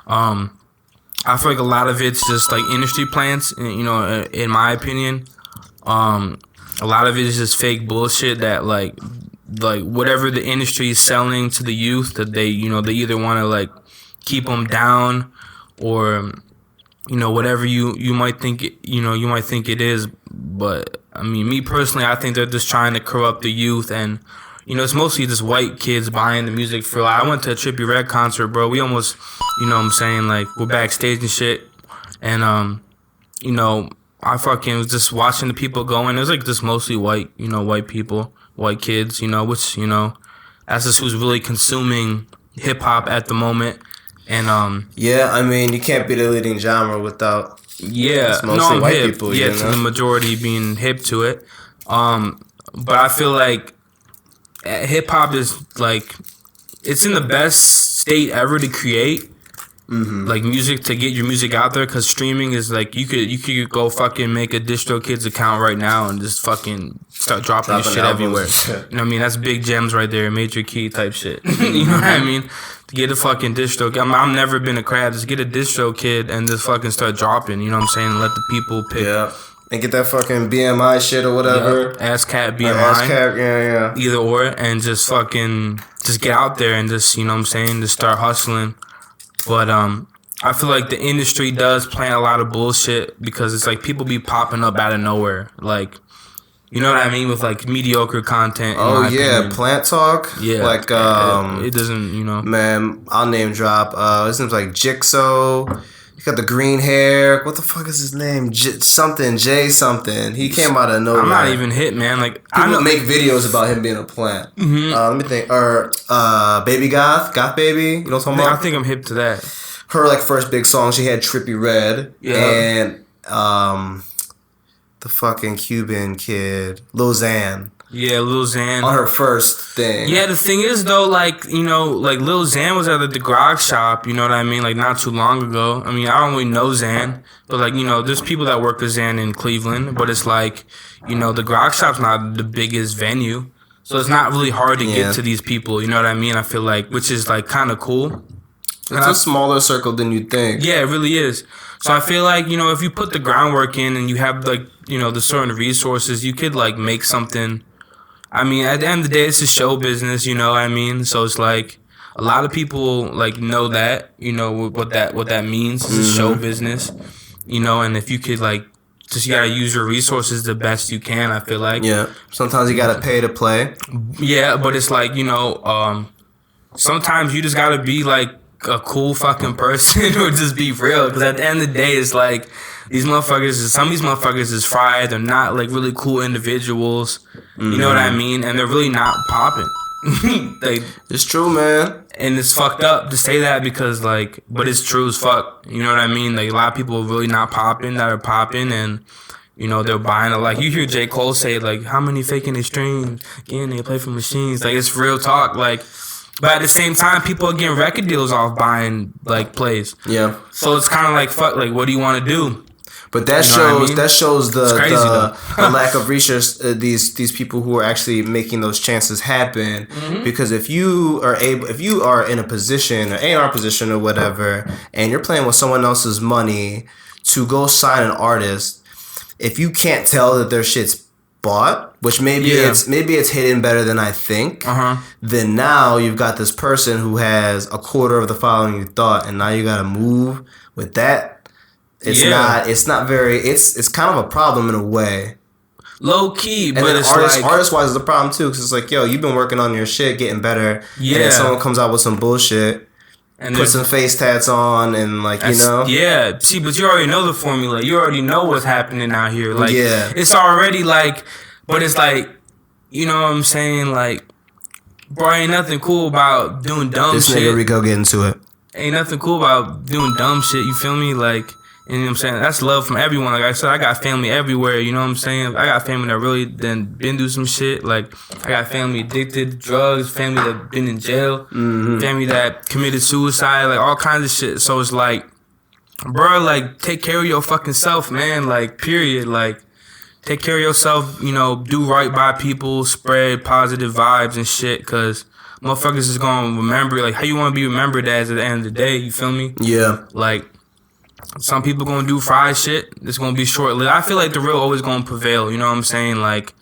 I feel like a lot of it's just like industry plants, you know, in my opinion. A lot of it is just fake bullshit that like whatever the industry is selling to the youth, that they, you know, they either want to like keep them down or, you know, whatever you might think it is. But I mean, me personally, I think they're just trying to corrupt the youth, and you know, it's mostly just white kids buying the music for. Like, I went to a Trippie Redd concert, bro. We almost, you know what I'm saying, like, we're backstage and shit, and you know, I fucking was just watching the people going. It was like just mostly white, you know, white people, white kids, you know, which, you know, that's just who's really consuming hip hop at the moment. And yeah, I mean, you can't be the leading genre without it's mostly white hip. people. Yeah, you know? to the majority being hip to it. But I feel like hip hop is like, it's in the best state ever to create, like music, to get your music out there, because streaming is like you could go fucking make a DistroKids account right now and just fucking start dropping your shit everywhere. You know what I mean? That's big gems right there, Major Key type shit. You know what I mean? To get a fucking distro, I've never been a crab. Just get a DistroKid and just fucking start dropping. You know what I'm saying? And let the people pick. Yeah. And get that fucking BMI shit or whatever. ASCAP, BMI. ASCAP, yeah. Either or, and just fucking just get out there and just, you know what I'm saying, just start hustling. But I feel like the industry does plant a lot of bullshit, because it's like people be popping up out of nowhere. Like, you know what I mean, with like mediocre content. Oh yeah, opinion. Plant talk. Yeah, like it doesn't, you know. Man, I'll name drop. His name's like Jigsaw. He got the green hair. What the fuck is his name? J something. He came out of nowhere. I'm not even hit, man. Like, people make videos about him being a plant. Let me think. Or Baby Goth Baby. You know what I'm talking about? I think I'm hip to that. Her like first big song, she had Trippie Redd. Yeah. And the fucking Cuban kid, Lil Xan. Yeah, Lil Xan. On her first thing. Yeah, the thing is, though, like, you know, like, Lil Xan was at the Grog Shop, you know what I mean? Like, not too long ago. I mean, I don't really know Xan, but, like, you know, there's people that work with Xan in Cleveland, but it's like, you know, the Grog Shop's not the biggest venue, so it's not really hard to get to these people, you know what I mean? I feel like, which is, like, kind of cool. It's a smaller circle than you think. Yeah, it really is. So I feel like, you know, if you put the groundwork in and you have, like, you know, the certain resources, you could, like, make something. I mean, at the end of the day, it's a show business, you know what I mean? So it's like, a lot of people, like, know that, you know, what that means. It's a show business, you know, and if you could, like, just you gotta use your resources the best you can, I feel like. Yeah. Sometimes you gotta pay to play. Yeah, but it's like, you know, sometimes you just gotta be, like, a cool fucking person or just be real, because at the end of the day, it's like, some of these motherfuckers is fried. They're not like really cool individuals. You know what I mean? And they're really not popping. It's true, man. And it's fucked up to say that, because like, but it's true as fuck. You know what I mean? Like, a lot of people are really not popping that are popping, and you know, they're buying it. Like, you hear J. Cole say, like, how many faking they stream? Again, they play for machines. Like, it's real talk. Like, but at the same time, people are getting record deals off buying like plays. Yeah. So it's kind of like, fuck. Like, what do you want to do? But that shows the lack of research. These people who are actually making those chances happen. Because if you are in a position or AR position or whatever, and you're playing with someone else's money to go sign an artist, if you can't tell that their shit's bought, which maybe it's hidden better than I think, then now you've got this person who has a quarter of the following you thought, and now you got to move with that. It's kind of a problem in a way. Low key, and but then it's artist wise is a problem too, because it's like, yo, you've been working on your shit, getting better, and then someone comes out with some bullshit, and put some face tats on, and like, you know, see, but you already know the formula. You already know what's happening out here. Like, it's already like, but it's like, you know what I'm saying? Like, bro, ain't nothing cool about doing dumb shit. This nigga Rico get into it. Ain't nothing cool about doing dumb shit. You feel me? Like. You know what I'm saying? That's love from everyone. Like I said, I got family everywhere. You know what I'm saying? I got family that really been through some shit. Like, I got family addicted to drugs, family that been in jail, family that committed suicide, like all kinds of shit. So it's like, bro, like, take care of your fucking self, man. Like, period. Like, take care of yourself. You know, do right by people, spread positive vibes and shit, because motherfuckers is gonna remember, like, how you want to be remembered as at the end of the day. You feel me? Yeah. Like, some people gonna do fried shit. It's gonna be short lived. I feel like the real always gonna prevail. You know what I'm saying? Like,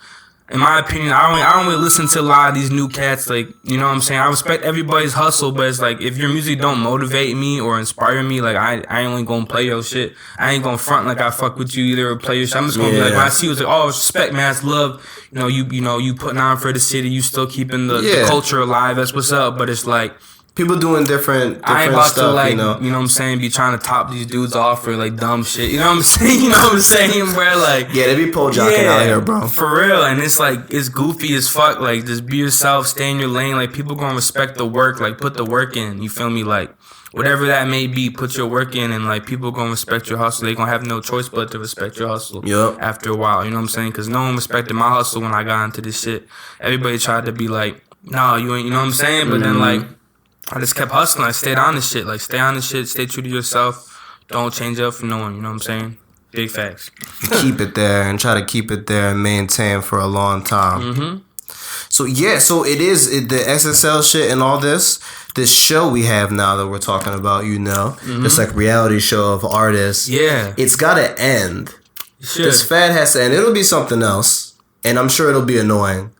in my opinion, I don't really listen to a lot of these new cats. Like, you know what I'm saying? I respect everybody's hustle, but it's like, if your music don't motivate me or inspire me, like, I ain't only gonna play your shit. I ain't gonna front like I fuck with you either or play your shit. I'm just gonna be like, when I see you, it's like, oh, respect, man. It's love. You know, you putting on for the city. You still keeping the culture alive. That's what's up. But it's like, people doing different I ain't about stuff, to, like, you know what I'm saying, be trying to top these dudes off for, like, dumb shit. You know what I'm saying? You know what I'm saying, bro? Like, yeah, they be pole jocking out here, bro. For real. And it's, like, it's goofy as fuck. Like, just be yourself, stay in your lane. Like, people gonna respect the work. Like, put the work in. You feel me? Like, whatever that may be, put your work in, and, like, people gonna respect your hustle. They gonna have no choice but to respect your hustle after a while. You know what I'm saying? Because no one respected my hustle when I got into this shit. Everybody tried to be like, no, you ain't, you know what I'm saying? But then, like, I just kept hustling. I stayed on this shit. Like, stay on this shit. Stay true to yourself. Don't change up for no one. You know what I'm saying? Big facts. Keep it there and try to keep it there and maintain for a long time. So yeah, so it is the SSL shit and all this show we have now that we're talking about, this like reality show of artists. Yeah. It's gotta end. Sure. This fad has to end. It'll be something else, and I'm sure it'll be annoying.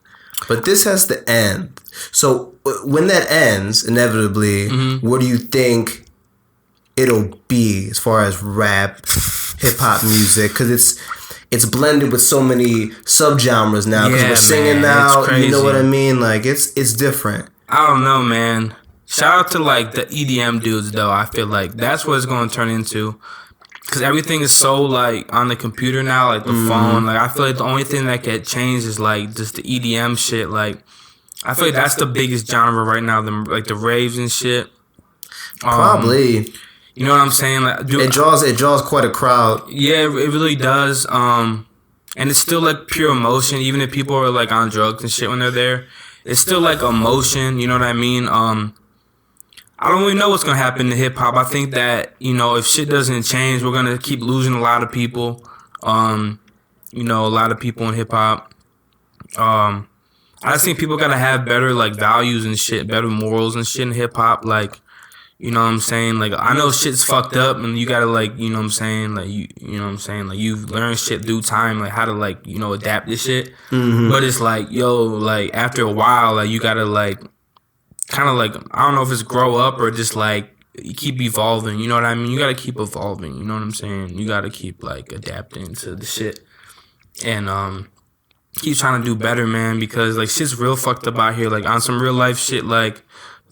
But this has to end. So when that ends, inevitably, what do you think it'll be as far as rap, hip hop music? Because it's blended with so many subgenres now. Because we're singing now. You know what I mean? Like it's different. I don't know, man. Shout out to like the EDM dudes though. I feel like that's what it's going to turn into. Because everything is so like on the computer now, like the phone. Like I feel like the only thing that get changed is like just the EDM shit. Like I feel like that's the biggest genre right now. Like the raves and shit. Probably. You know what I'm saying? Like, it draws quite a crowd. Yeah, it really does. And it's still like pure emotion. Even if people are like on drugs and shit when they're there, it's still like emotion. You know what I mean? I don't really know what's gonna happen to hip hop. I think that if shit doesn't change, we're gonna keep losing a lot of people. A lot of people in hip hop. I just think people gotta have better like values and shit, better morals and shit in hip hop. Like, you know what I'm saying? Like, I know shit's fucked up, and you gotta like, you know what I'm saying? Like, you know what I'm saying? Like, you've learned shit through time, like how to like, adapt this shit. But it's like, like after a while, like you gotta like, kind of like, I don't know if it's grow up or just like you keep evolving. You know what I mean? You gotta keep evolving. You know what I'm saying? You gotta keep like adapting to the shit, and keep trying to do better, man. Because like shit's real fucked up out here. Like on some real life shit, like.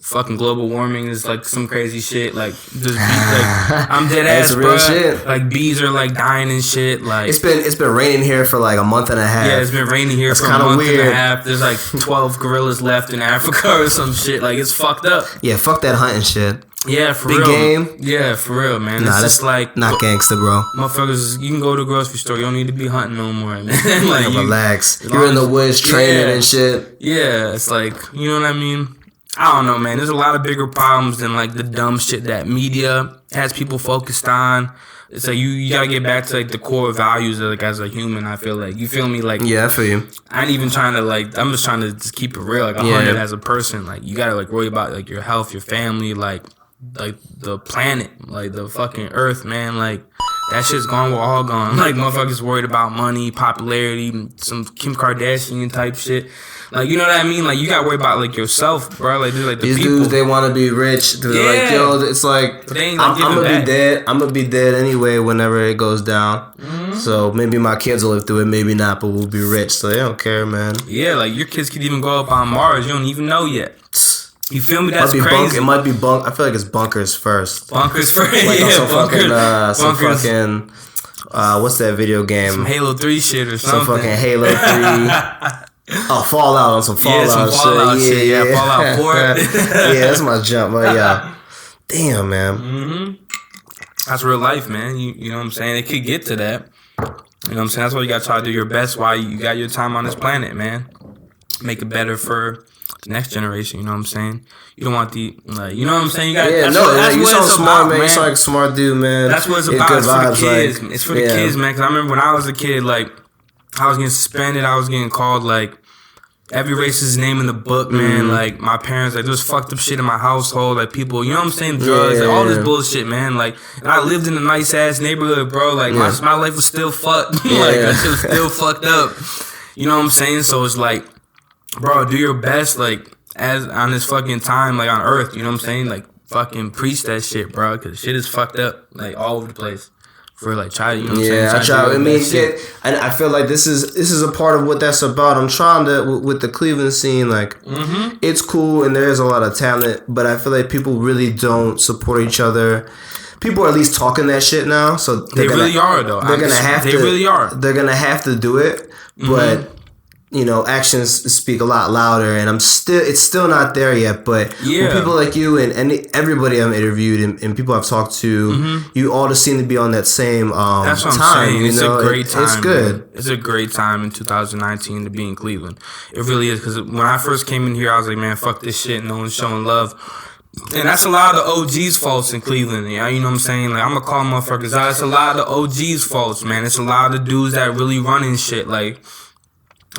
Fucking global warming is like some crazy shit. Like, just like I'm dead ass, bro. Shit. Like bees are like dying and shit. Like it's been raining here for like a month and a half. Yeah, it's been raining here for a month and a half. There's like 12 gorillas left in Africa or some shit. Like it's fucked up. Yeah, fuck that hunting shit. Yeah, for Big real. Game. Yeah, for real, man. Nah, it's that's just like not gangster, bro. Motherfuckers, you can go to the grocery store. You don't need to be hunting no more, man. Like relax. You're in the woods training and shit. Yeah, it's like, you know what I mean. I don't know, man. There's a lot of bigger problems than like the dumb shit that media has people focused on. It's like you gotta get back to like the core values of, like as a human. I feel like, you feel me? Like, yeah, I feel you. I ain't even trying to like. I'm just trying to just keep it real. Like 100 as a person. Like you gotta like worry about like your health, your family, like the planet, like the fucking earth, man. Like that shit's gone. We're all gone. Like motherfuckers worried about money, popularity, some Kim Kardashian type shit. Like, you know what I mean? Like, you gotta worry about, like, yourself, bro. Like, like the these people. Dudes, they want to be rich. They're like, yo, it's like, I'm gonna be dead. I'm gonna be dead anyway whenever it goes down. So, maybe my kids will live through it, maybe not, but we'll be rich. So, they don't care, man. Yeah, like, your kids could even go up on Mars. You don't even know yet. You feel me? That's crazy. It might be bunk. I feel like it's bunkers first. Bunkers first? Like, yeah, bunkers. Some fucking, what's that video game? Some Halo 3 shit or something. Some fucking Halo 3. Oh, Fallout on some Fallout shit. Yeah, Fallout 4. Yeah, that's my jump. But yeah, damn, man. That's real life, man. You know what I'm saying? It could get to that. You know what I'm saying? That's why you gotta try to do your best while you got your time on this planet, man. Make it better for the next generation. You know what I'm saying? You don't want the like. You know what I'm saying? You got. Yeah, that's you sound smart, man. You sound like a smart dude, man. That's what it's about. It's for the kids. Like, it's for the kids, man. Because I remember when I was a kid, like. I was getting suspended. I was getting called like every racist name in the book, man. Like my parents, like there was fucked up shit in my household. Like people, you know what I'm saying? Drugs, like all this bullshit, man. Like, and I lived in a nice ass neighborhood, bro. Like my life was still fucked. Like that shit was still fucked up. You know what I'm saying? So it's like, bro, do your best, like as on this fucking time, like on Earth. You know what I'm saying? Like fucking preach that shit, bro, because shit is fucked up, like all over the place. For like try, you know what I'm saying? I try. I mean, and I feel like this is a part of what that's about. I'm trying to with the Cleveland scene, like it's cool and there's a lot of talent, but I feel like people really don't support each other. People are at least talking that shit now, so they really are though. They're gonna have to. They really are. They're gonna have to do it, but. You know, actions speak a lot louder, and it's still not there yet. But when people like you and everybody I've interviewed and people I've talked to, you all just seem to be on that same That's what time. I'm saying. It's a great time. It's good. Man. It's a great time in 2019 to be in Cleveland. It really is, because when I first came in here, I was like, man, fuck this shit. No one's showing love. And that's a lot of the OG's faults in Cleveland. You know what I'm saying? Like, I'm gonna call motherfuckers out. It's a lot of the OG's faults, man. It's a lot of the dudes that really running shit. Like,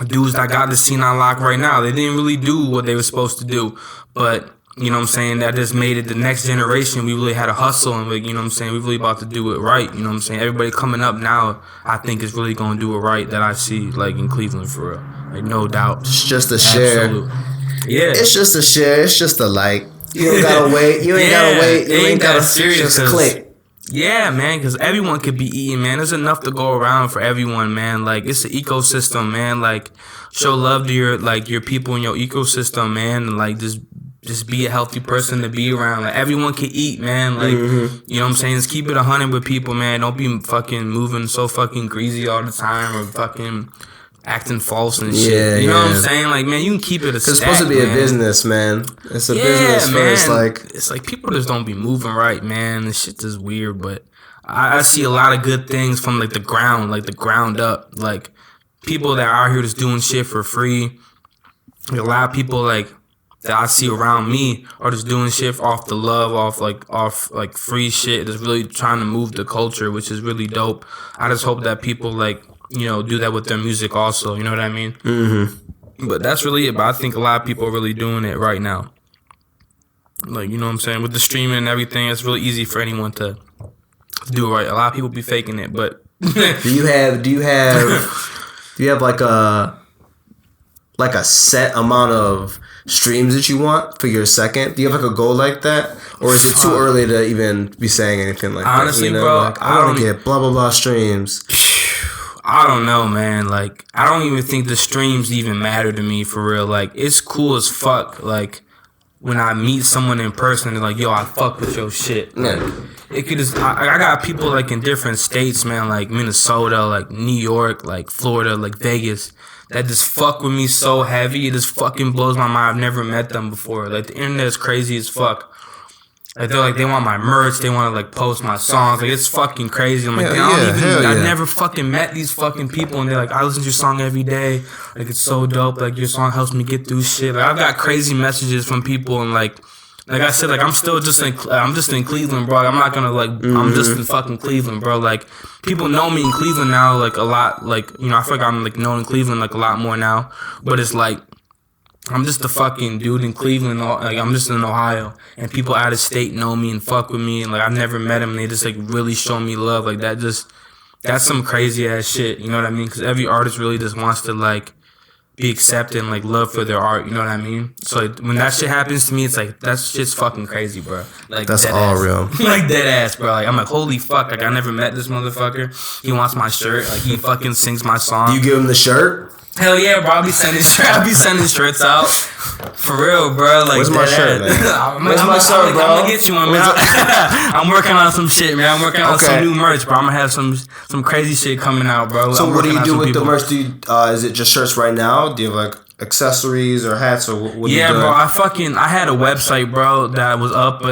dudes that got the scene on lock right now. They didn't really do what they were supposed to do. But, you know what I'm saying, that just made it the next generation. We really had a hustle, and, you know what I'm saying, we really about to do it right. You know what I'm saying? Everybody coming up now, I think, is really going to do it right that I see, like, in Cleveland, for real. Like, no doubt. It's just a share. Absolute. Yeah. It's just a share. It's just a like. You ain't gotta wait. You ain't gotta wait. You ain't gotta just click. Yeah, man, because everyone could be eating, man. There's enough to go around for everyone, man. Like, it's an ecosystem, man. Like, show love to your people in your ecosystem, man. And, like, just be a healthy person to be around. Like, everyone can eat, man. Like, you know what I'm saying? Just keep it 100 with people, man. Don't be fucking moving so fucking greasy all the time or fucking acting false and shit. Yeah, you know what I'm saying? Like, man, you can keep it a stack, it's supposed to be a business, man. It's a business first. Like, it's like people just don't be moving right, man. This shit is weird, but I see a lot of good things from like the ground up. Like, people that are out here just doing shit for free. Like, a lot of people like that I see around me are just doing shit off the love, off free shit. Just really trying to move the culture, which is really dope. I just hope that people like, you know, do that with their music also. You know what I mean? Mm-hmm. But that's really it. But I think a lot of people are really doing it right now. Like, you know what I'm saying? With the streaming and everything, it's really easy for anyone to do it right. A lot of people be faking it, but do you have like a set amount of streams that you want for your second? Do you have like a goal like that, or is it too early to even be saying anything like honestly, that? Honestly, bro, like, I want to get blah blah blah streams. I don't know, man. Like, I don't even think the streams even matter to me, for real. Like, it's cool as fuck. Like, when I meet someone in person, they're like, yo, I fuck with your shit. Like, it could just, I got people like in different states, man, like Minnesota, like New York, like Florida, like Vegas, that just fuck with me so heavy. It just fucking blows my mind. I've never met them before. Like, the internet is crazy as fuck. Like, they're like, they want my merch, they want to like post my songs. Like, it's fucking crazy. I'm like, I never fucking met these fucking people, and they're like, I listen to your song every day. Like, it's so dope. Like, your song helps me get through shit. Like, I've got crazy messages from people, and like I said, like, I'm just in Cleveland, bro. I'm not gonna like, I'm just in fucking Cleveland, bro. Like, people know me in Cleveland now, like, a lot. Like, you know, I feel like I'm like known in Cleveland like a lot more now. But it's like, I'm just a fucking dude in Cleveland. Like, I'm just in Ohio, and people out of state know me and fuck with me, and like, I've never met them, and they just like really show me love. Like, that's some crazy ass shit. You know what I mean? Because every artist really just wants to like be accepted and like love for their art. You know what I mean? So like, when that shit happens to me, it's like, that's shit's fucking crazy, bro. Like, that's all real. Like, dead ass, bro. Like, I'm like, holy fuck. Like, I never met this motherfucker. He wants my shirt. Like, he fucking sings my song. Do you give him the shirt? Hell yeah, bro. I'll be sending shirts out. For real, bro. Like, where's my shirt, man? Where's my shirt, bro? I'm gonna get you one, man. I'm working on some shit, man. I'm working on some new merch, bro. I'm gonna have some crazy shit coming out, bro. So what do you do with the merch? Is it just shirts right now? Do you have like accessories or hats or what? Yeah, bro. I had a website, bro, that was up, but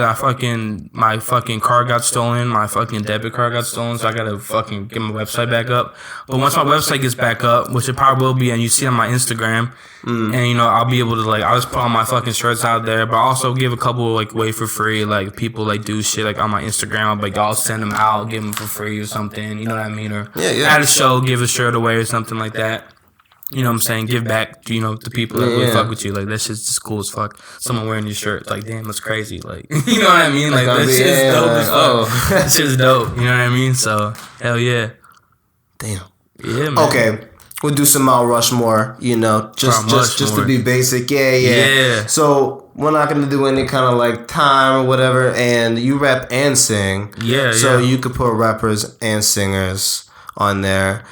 my fucking card got stolen. My fucking debit card got stolen, so I gotta fucking get my website back up. But once my website gets back up, which it probably will be, and you see on my Instagram, and you know, I'll be able to like, I'll just put all my fucking shirts out there, but I also give a couple like away for free. Like, people like do shit like on my Instagram, like, I'll send them out, give them for free or something. You know what I mean? Or at a show, give a shirt away or something like that. You know what I'm saying? Give back, you know, to people that really fuck with you. Like, that shit's just cool as fuck. Someone wearing your shirt, like, damn, that's crazy. Like, you know what I mean? Like, that shit's dope as fuck. That shit's dope. You know what I mean? So, hell yeah. Damn. Yeah, man. Okay. We'll do some Mount Rushmore, you know, just to be basic. Yeah. So, we're not going to do any kind of, like, time or whatever. And you rap and sing. So, you could put rappers and singers on there.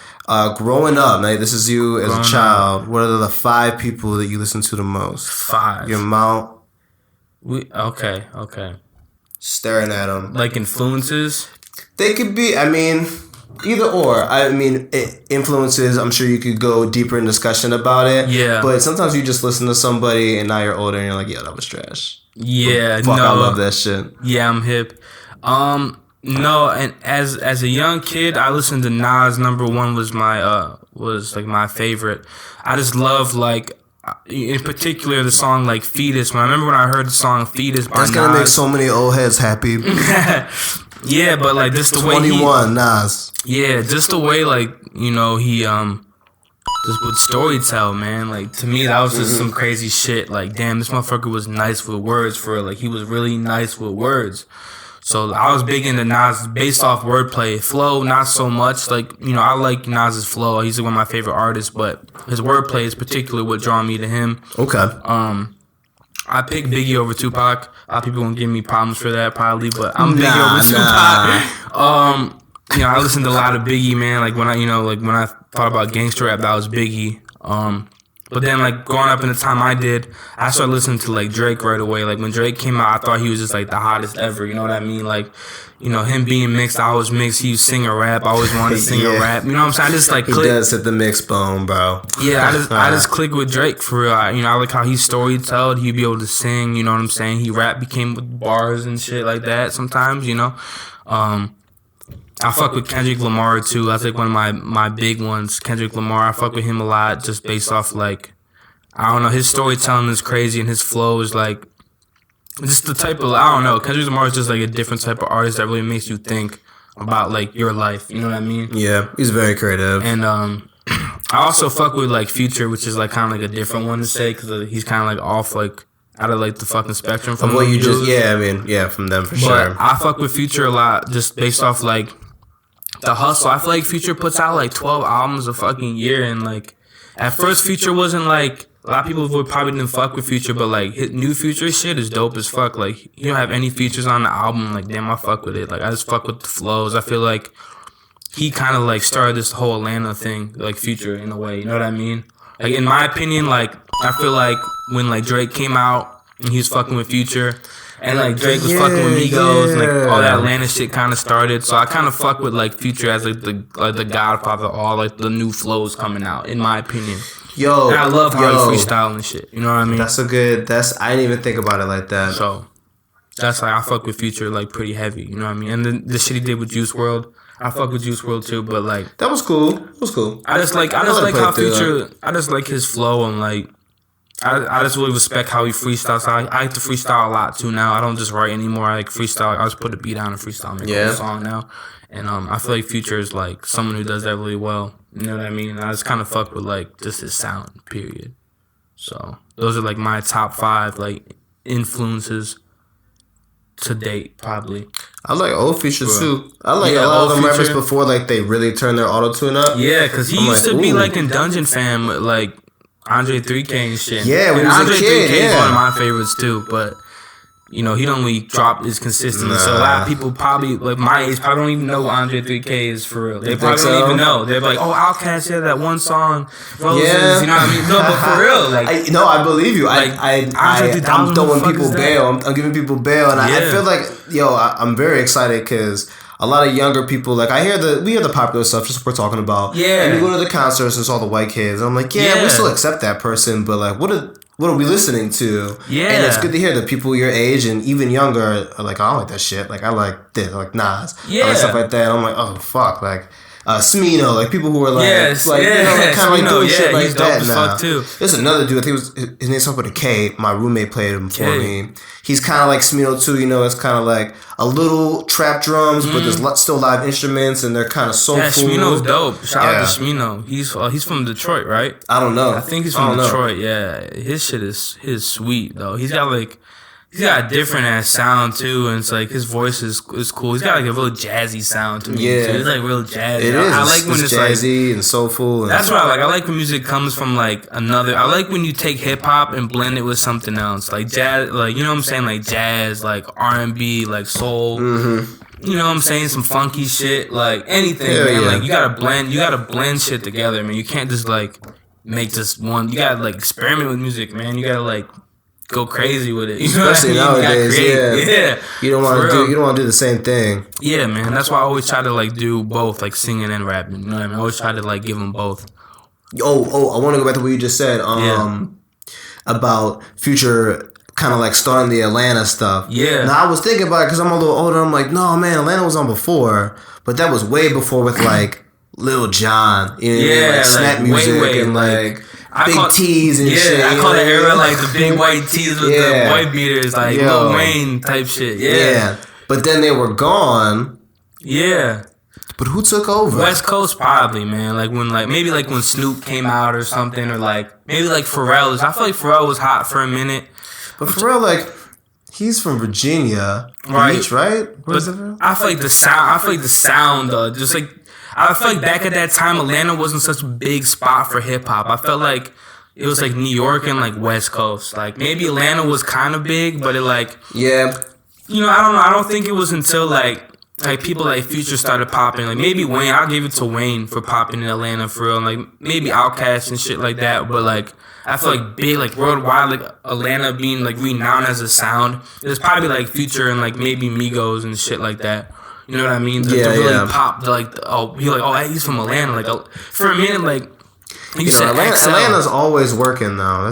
Growing up, like, this is you as a child. What are the 5 people that you listen to the most? 5. Your Mount. Okay. Staring at them. Like, influences? They could be, I mean, either or. I mean, influences, I'm sure you could go deeper in discussion about it. Yeah. But sometimes you just listen to somebody and now you're older and you're like, yo, that was trash. Yeah, Fuck, I love that shit. Yeah, I'm hip. No, and as a young kid, I listened to Nas. Number 1 was my favorite. I just love, like, in particular the song like Fetus. When I heard the song Fetus by That's gonna make so many old heads happy. Yeah, but like just the way 21 Nas. Yeah, just the way like he just would storytell, man. Like to me, that was just some crazy shit. Like damn, this motherfucker was nice with words for real. Like he was really nice with words. So I was big into Nas based off wordplay. Flow, not so much. Like, I like Nas's flow. He's one of my favorite artists, but his wordplay is particularly what draw me to him. Okay. I picked Biggie over Tupac. A lot of people gonna give me problems for that probably, but I'm Biggie over Tupac. I listened to a lot of Biggie, man. Like when I thought about gangster rap, that was Biggie. But then, like, growing up in the time I did, I started listening to, like, Drake right away. Like, when Drake came out, I thought he was just, like, the hottest ever. You know what I mean? Like, him being mixed, I was mixed. He was singing rap. I always wanted to sing a rap. You know what I'm saying? I just, like, clicked. He does hit the mix bone, bro. Yeah, I just clicked with Drake, for real. I like how he storytelled. He'd be able to sing, you know what I'm saying? He became with bars and shit like that sometimes, I fuck with Kendrick Lamar too. That's like one of my big ones. Kendrick Lamar, I fuck with him a lot just based off like, I don't know, his storytelling is crazy and his flow is like, just the type of, I don't know, Kendrick Lamar is just like a different type of artist that really makes you think about like your life, you know what I mean? Yeah, he's very creative. And I also fuck with like Future, which is like kind of like a different one to say because he's kind of like off like, out of like the fucking spectrum from what you just, from them for sure. But I fuck with Future a lot just based off like, the hustle. I feel like Future puts out like 12 albums a fucking year, and like at first Future wasn't like, a lot of people would probably didn't fuck with Future, but like his new Future shit is dope as fuck. Like you don't have any features on the album, like damn, I fuck with it. Like I just fuck with the flows. I feel like he kind of like started this whole Atlanta thing, like Future in a way. You know what I mean? Like in my opinion, like I feel like when like Drake came out and he was fucking with Future. And like Drake was fucking with Migos, and like all that Atlanta shit kind of started. So I kind of fuck with like Future as like the godfather of all like the new flows coming out, in my opinion. And I love how he freestyle and shit. You know what I mean? I didn't even think about it like that. So that's like I fuck with Future like pretty heavy. You know what I mean? And then the shit he did with Juice WRLD, I fuck with Juice WRLD too. But like that was cool. It was cool. I just like how Future. I just like his flow and like. I just really respect how he freestyles. So I like to freestyle a lot too now. I don't just write anymore. I like freestyle. I just put a beat down and freestyle, make a whole song now. And I feel like Future is like someone who does that really well. You know what I mean? And I just kind of fuck with like just his sound, period. So those are like my top 5 like influences to date, probably. I like old Future too. I like a lot of them rappers before like they really turned their auto tune up. Yeah, because he used to be like in Dungeon Fam, like Andre 3K and shit. Yeah, when he was Andre a kid, 3K is one of my favorites too, but he don't really drop as consistently. So a lot of people probably like my age probably don't even know what Andre 3K is for real. They probably don't even know. They're like, oh, Outkast had that one song, Roses. You know what I mean? No, but for real, like I believe you. Like, I'm throwing people bail. I'm giving people bail, and I feel like I'm very excited because a lot of younger people, like we hear the popular stuff, just what we're talking about. Yeah. And we go to the concerts and it's all the white kids. And I'm like, we still accept that person, but like, what are we listening to? Yeah. And it's good to hear that people your age and even younger are like, oh, I don't like that shit. Like, I like this, like Nas. Yeah. I like stuff like that. And I'm like, oh, fuck. Like, Smino, like people who are like, kind of like doing shit like that now. Too. There's another dude, I think his name's something with a K. My roommate played him for me. He's kind of like Smino too, it's kind of like a little trap drums, but there's still live instruments and they're kind of soulful. Yeah, Smino's dope. Shout out to Smino. He's from Detroit, right? I don't know. I think he's from Detroit. Yeah, his shit is sweet though. He's got a different ass sound too, and it's like his voice is cool. He's got like a real jazzy sound to me. Yeah, too. It's like real jazzy. It is. I like when it's jazzy and soulful. And that's what I like. I like when music comes from like another. I like when you take hip hop and blend it with something else, like jazz. Like you know what I'm saying, like jazz, like R&B, like soul. Mm-hmm. You know what I'm saying, some funky shit, like anything, man. Like you gotta blend shit together, man. You can't just like make just one. You gotta like experiment with music, man. You gotta like go crazy with it, especially nowadays. Yeah, you don't want to do the same thing. Yeah, man. That's why I always try to like do both, like singing and rapping. You know what I mean? I always try to like give them both. Oh, I want to go back to what you just said. About Future kind of like starting the Atlanta stuff. Yeah. Now I was thinking about it because I'm a little older. I'm like, no, man, Atlanta was on before, but that was way before with like Lil Jon. You know, like Snap Music way, and like big tees and shit. I call that era like the big white tees with the white beaters, like Lil Wayne type shit. Yeah. But then they were gone. Yeah. But who took over? West Coast probably, man. Like maybe when Snoop came out or something, or like maybe like Pharrell. I feel like Pharrell was hot for a minute. But Pharrell, like, he's from Virginia, Beach, right? But I feel like the sound, just like I feel like back at that time, Atlanta wasn't such a big spot for hip hop. I felt like it was like New York and like West Coast. Like maybe Atlanta was kind of big, but it like I don't know. I don't think it was until like people like Future started popping. Like maybe Wayne, I'll give it to Wayne for popping in Atlanta for real. Like maybe Outkast and shit like that. But like I feel like big, like worldwide, like Atlanta being like renowned as a sound. It's probably like Future and like maybe Migos and shit like that. You know what I mean? To really pop, he's from Atlanta. Like for a minute, like you said, Atlanta's always working though.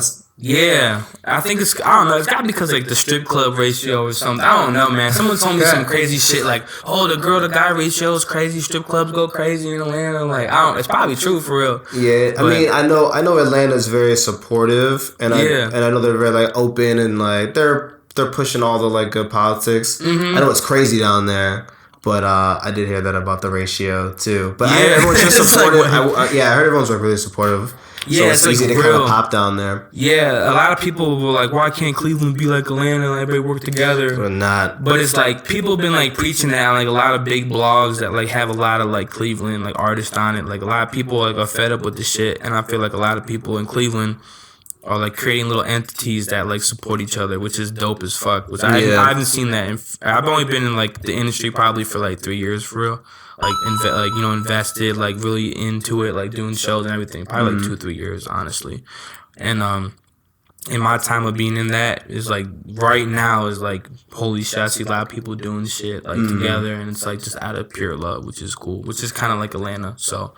I think I don't know. It's got to be because like the strip club ratio or something. I don't know, man. Someone told me some crazy shit like, oh, the girl to guy ratio is crazy. Strip clubs go crazy in Atlanta. Like it's probably true for real. Yeah, I mean, I know Atlanta's very supportive, and I know they're very like open and like they're pushing all the like good politics. I know it's crazy down there. But I did hear that about the ratio too. But I heard everyone's just supportive. I heard everyone's like really supportive. So it's easy to kind of pop down there. Yeah, a lot of people were like, why can't Cleveland be like Atlanta and everybody work together? But not. But it's like, people have been like preaching that on like a lot of big blogs that like have a lot of like Cleveland like artists on it. Like a lot of people like are fed up with the shit. And I feel like a lot of people in Cleveland are like creating little entities that like support each other, which is dope as fuck. Which I haven't seen that. I've only been in like the industry probably for like 3 years for real. Like invested like really into it, like doing shows and everything. Probably like 2-3 years, honestly. And in my time of being in that is like right now is like holy shit, I see a lot of people doing shit like together, and it's like just out of pure love, which is cool. Which is kind of like Atlanta. So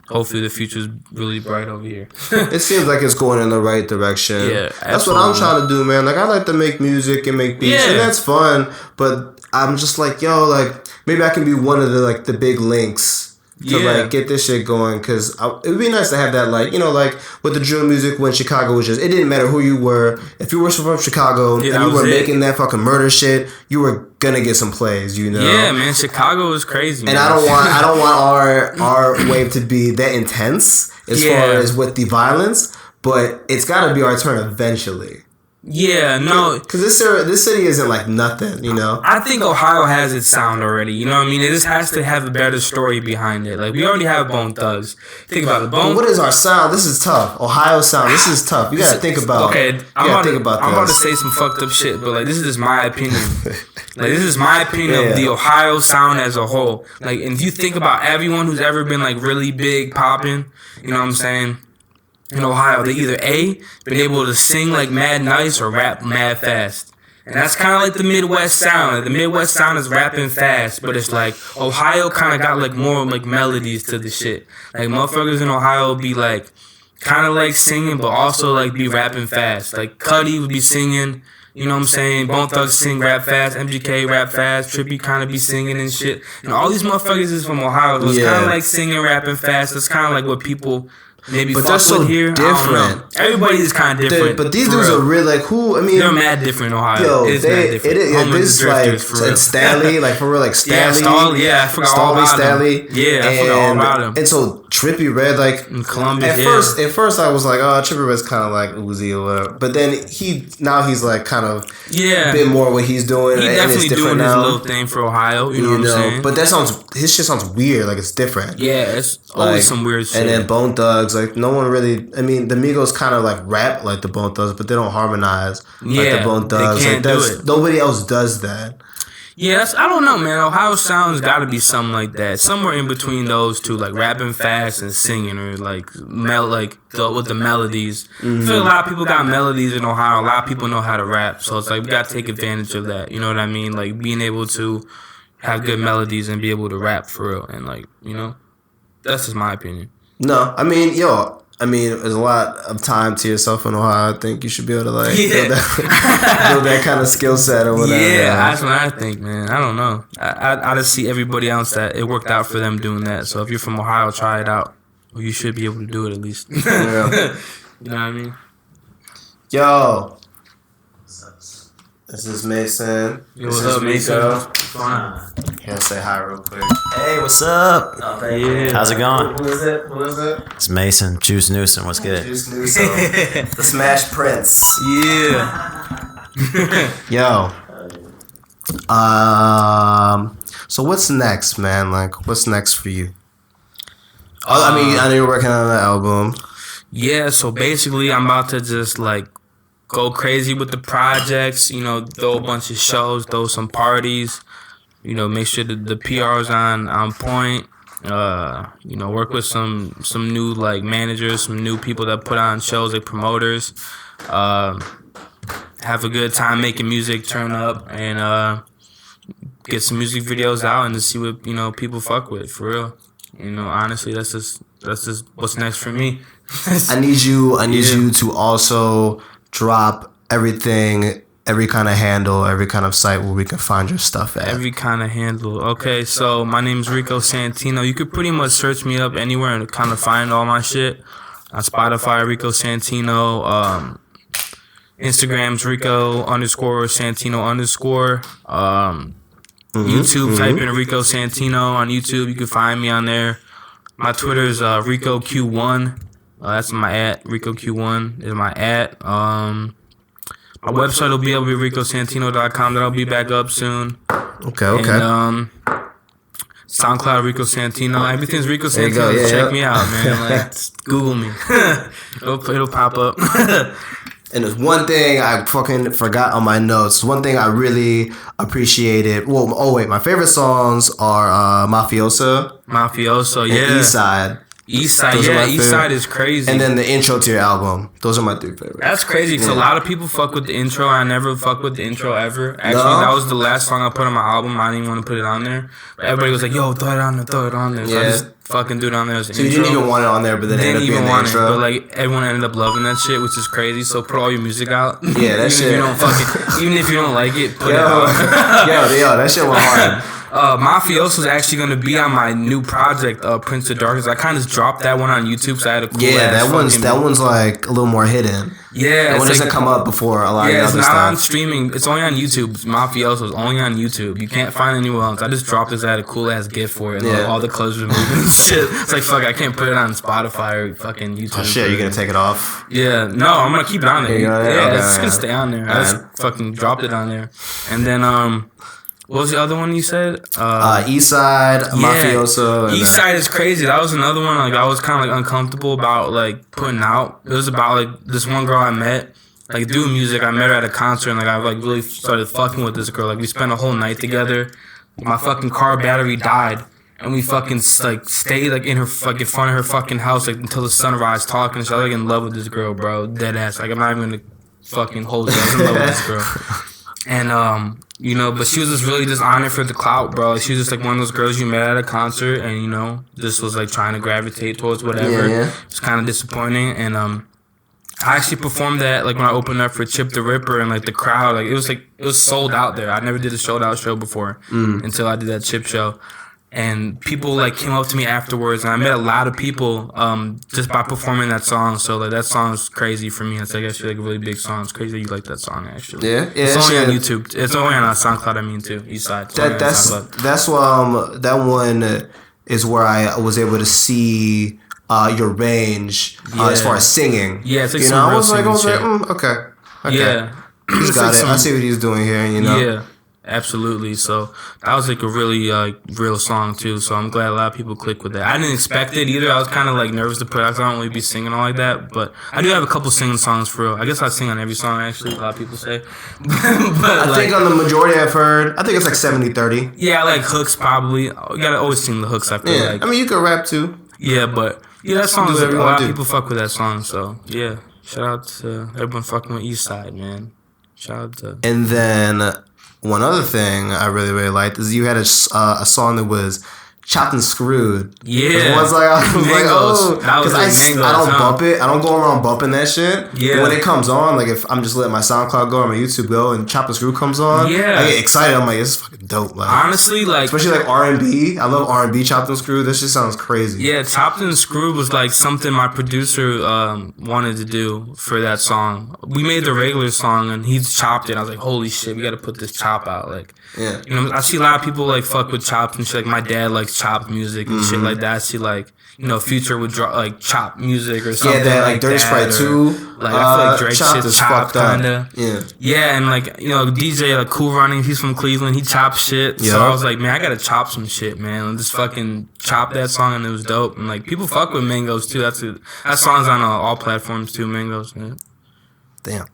hopefully the future's really bright over here. It seems like it's going in the right direction. Yeah, that's what I'm trying to do, man. Like I like to make music and make beats, and that's fun. But I'm just like, yo, like maybe I can be one of the like the big links to like get this shit going, because it would be nice to have that, like, you know, like with the drill music when Chicago was just, it didn't matter who you were. If you were from Chicago and you were making that fucking murder shit, you were gonna get some plays, you know. Yeah, man, Chicago is crazy. And man. I don't want our wave to be that intense as far as with the violence, but it's gotta be our turn eventually. Yeah, no, because this city isn't like nothing, you know. I think Ohio has its sound already. You know what I mean? It just has to have a better story behind it. Like we already have Bone Thugs. Think about it. What is our sound? This is tough. Ohio sound. This is tough. You gotta think about. Okay, I'm about to say some fucked up shit, but like this is just my opinion. Like this is my opinion of the Ohio sound as a whole. Like, and if you think about everyone who's ever been like really big popping, you know what I'm saying? In Ohio, they either been able to sing like mad nice or rap mad fast. And that's kind of like the Midwest sound. Like the Midwest sound is rapping fast, but it's like Ohio kind of got like more like melodies to the shit. Like motherfuckers in Ohio be like kind of like singing, but also like be rapping fast. Like Cudi would be singing, you know what I'm saying? Bone Thugs sing rap fast, MGK rap fast, Trippy kind of be singing and shit. And all these motherfuckers is from Ohio. So it's kind of like singing, rapping fast. It's kind of like what people maybe but they're so here. different. Everybody is kind of different. But these dudes are really like who? I mean, they're mad different in Ohio. Yo, it is mad different. It is like and Stanley, like for real, like Stanley. I forgot all about Stanley. Him. Yeah, I forgot all about him. And so Trippy Red, like in Columbus. At first I was like, oh, Trippy Red's kind of like Uzi or whatever. But then he's like kind of a bit more what he's doing. He definitely doing his little thing for Ohio. You know what I'm saying? But his shit sounds weird. Like it's different. Yeah, it's always some weird shit. And then Bone Thugs, like no one really. I mean, the Migos kind of like rap like the Bone Thugs, but they don't harmonize like the Bone Thugs. They can't do it. Nobody else does that. Yeah, I don't know, man. Ohio sound's got to be something like that, somewhere in between those two, like rapping fast and singing, or like with the melodies. I feel like a lot of people got melodies in Ohio. A lot of people know how to rap, so it's like we got to take advantage of that. You know what I mean? Like being able to have good melodies and be able to rap for real, and like, you know, that's just my opinion. No, I mean, there's a lot of time to yourself in Ohio. I think you should be able to like build that kind of skill set or whatever. Yeah, that's what I think, man. I don't know. I just see everybody else that it worked out for them doing that. So if you're from Ohio, try it out. Well, you should be able to do it at least. You know what I mean? Yo. This is Mason. Yo, what's up, Mason? What's going on? Here, say hi real quick. Hey, what's up? Yeah. How's it going? Who is it? Who is it? It's Mason, Juice Newsom. What's good? Juice Newsom. The Smash Prince. Yeah. Yo. So what's next, man? Like, what's next for you? I mean, I know you're working on an album. Yeah, so basically I'm about to just like go crazy with the projects, you know, throw a bunch of shows, throw some parties, you know, make sure that the PR's on point, you know, work with some new like managers, some new people that put on shows, like promoters, have a good time making music, turn up, and get some music videos out and to see what, you know, people fuck with, for real. You know, honestly, that's just what's next for me. I need you to also drop everything, every kind of handle, every kind of site where we can find your stuff at. Every kind of handle. Okay, so my name's Rico Santino. You could pretty much search me up anywhere and kind of find all my shit. On Spotify, Rico Santino. Instagram's Rico_Santino_. YouTube, type in Rico Santino on YouTube. You can find me on there. My Twitter's RicoQ1. That's my @ RicoQ1 is my @ my website will be able to be RicoSantino.com. That'll be back up soon. Okay. And, SoundCloud Rico Santino. Everything's Rico Santino. Yeah, Check me out, man. Like, just Google me. it'll pop up. And there's one thing I fucking forgot on my notes. One thing I really appreciated. Well, my favorite songs are Mafioso. Mafioso, And yeah. East Side, East Side is crazy. And then the intro to your album. Those are my 3 favorites. That's crazy because a lot of people fuck with the intro. I never fuck with the intro ever. Actually, No? that was the last song I put on my album. I didn't even want to put it on there. But everybody was like, yo, throw it on there. So I just fucking do it on there as an So you intro. didn't even want it on there, but then it ended up being the intro. But like everyone ended up loving that shit, which is crazy. So put all your music out. Yeah, that shit. Even if you don't like it, put it out. Yo, that shit went hard. Mafioso is actually gonna be on my new project, Prince of Darkness. I kind of dropped that one on YouTube, so I had a cool that one's like a little more hidden. Yeah, that one doesn't come up before a lot of other stuff. Yeah, it's not on streaming. It's only on YouTube. Mafioso is only on YouTube. You can't find it anywhere else. I just dropped this. I had a cool ass gift for it. Like, all the clothes were moving and shit. It's like, fuck, I can't put it on Spotify or fucking YouTube. Oh shit, you're gonna take it off? Yeah, no, I'm gonna keep it on there. Okay, it's gonna stay on there. I just fucking dropped it on there. And then what was the other one you said? East Side, Mafioso. East Side is crazy. That was another one. Like I was kind of like uncomfortable about like putting out. It was about like this one girl I met, like doing music. I met her at a concert, and like I like really started fucking with this girl. Like we spent a whole night together. My fucking car battery died, and we fucking like stayed like in her fucking front of her fucking house like until the sunrise talking. So I was like in love with this girl, bro. Dead ass. Like I'm not even gonna fucking hold you. I was in love with this girl. And you know, but she was just really just on it for the clout, bro. Like, she was just like one of those girls you met at a concert, and you know, just was like trying to gravitate towards whatever. Yeah. It's kind of disappointing. And I actually performed that like when I opened up for Chip the Ripper, and like the crowd, like it was sold out there. I never did a sold out show before until I did that Chip show. And people like came up to me afterwards, and I met a lot of people just by performing that song. So like that song's crazy for me. It's like actually like a really big song. It's crazy that you like that song actually. Yeah. It's only on YouTube. It's only on SoundCloud. I mean too. East Side. That's that one is where I was able to see your range as far as singing. Yeah, it's like you know, I was like, okay. Yeah, He's got it. I see what he's doing here. You know. Yeah. Absolutely. So that was like a really real song too. So I'm glad a lot of people clicked with that. I didn't expect it either. I was kind of like nervous to put it out. I don't really be singing all like that, but I do have a couple singing songs for real. I guess I sing on every song actually. A lot of people say. But I think on the majority I've heard, I think it's like 70-30. Yeah, I like hooks probably. You gotta always sing the hooks. I feel like. I mean, you can rap too. Yeah, but that song is a lot of people fuck with that song. So yeah, shout out to everyone fucking with East Side, man. Shout out to. And then one other thing I really liked is you had a song that was Chopped and Screwed. Yeah. Once I was like, oh, that was because like Mangos, I don't bump it. I don't go around bumping that shit. Yeah. But when it comes on, like if I'm just letting my SoundCloud go or my YouTube go and Chopped and Screwed comes on, Yeah. I get excited. I'm like, this is fucking dope. Like, Honestly, like especially like R&B. I love R&B Chopped and Screwed. This shit sounds crazy. yeah, Chopped and Screwed was like something my producer wanted to do for that song. We made the regular song and he's chopped it. I was like, holy shit, we got to put this chop out. Like, Yeah. you know, I see a lot of people like fuck with chopped and shit. Like my dad likes chopped music and shit like that. I see like, you know, Future would draw like chopped music or something. Yeah, that like Dirty Sprite 2. Like I feel like Drake Chopped shit's is chopped fucked up. kinda. Yeah. Yeah, and like, you know, DJ like Cool Running, he's from Cleveland, he chops shit. Yeah. So I was like, man, I gotta chop some shit, man. And just fucking chop that song and it was dope. And like people fuck with Mangos too. That song's on all platforms too, Mangos. Yeah. Damn.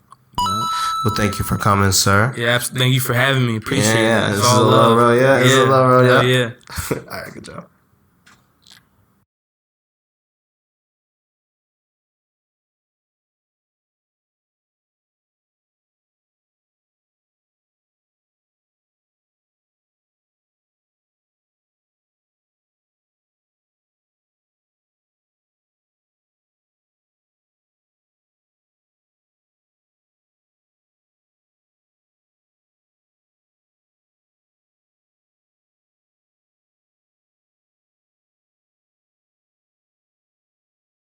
Well, thank you for coming, sir. Yeah, thank you for having me. Appreciate it. Yeah, It's this is all a love. low road. Yeah, this is a low road. Hell Yeah. yeah. All right, good job.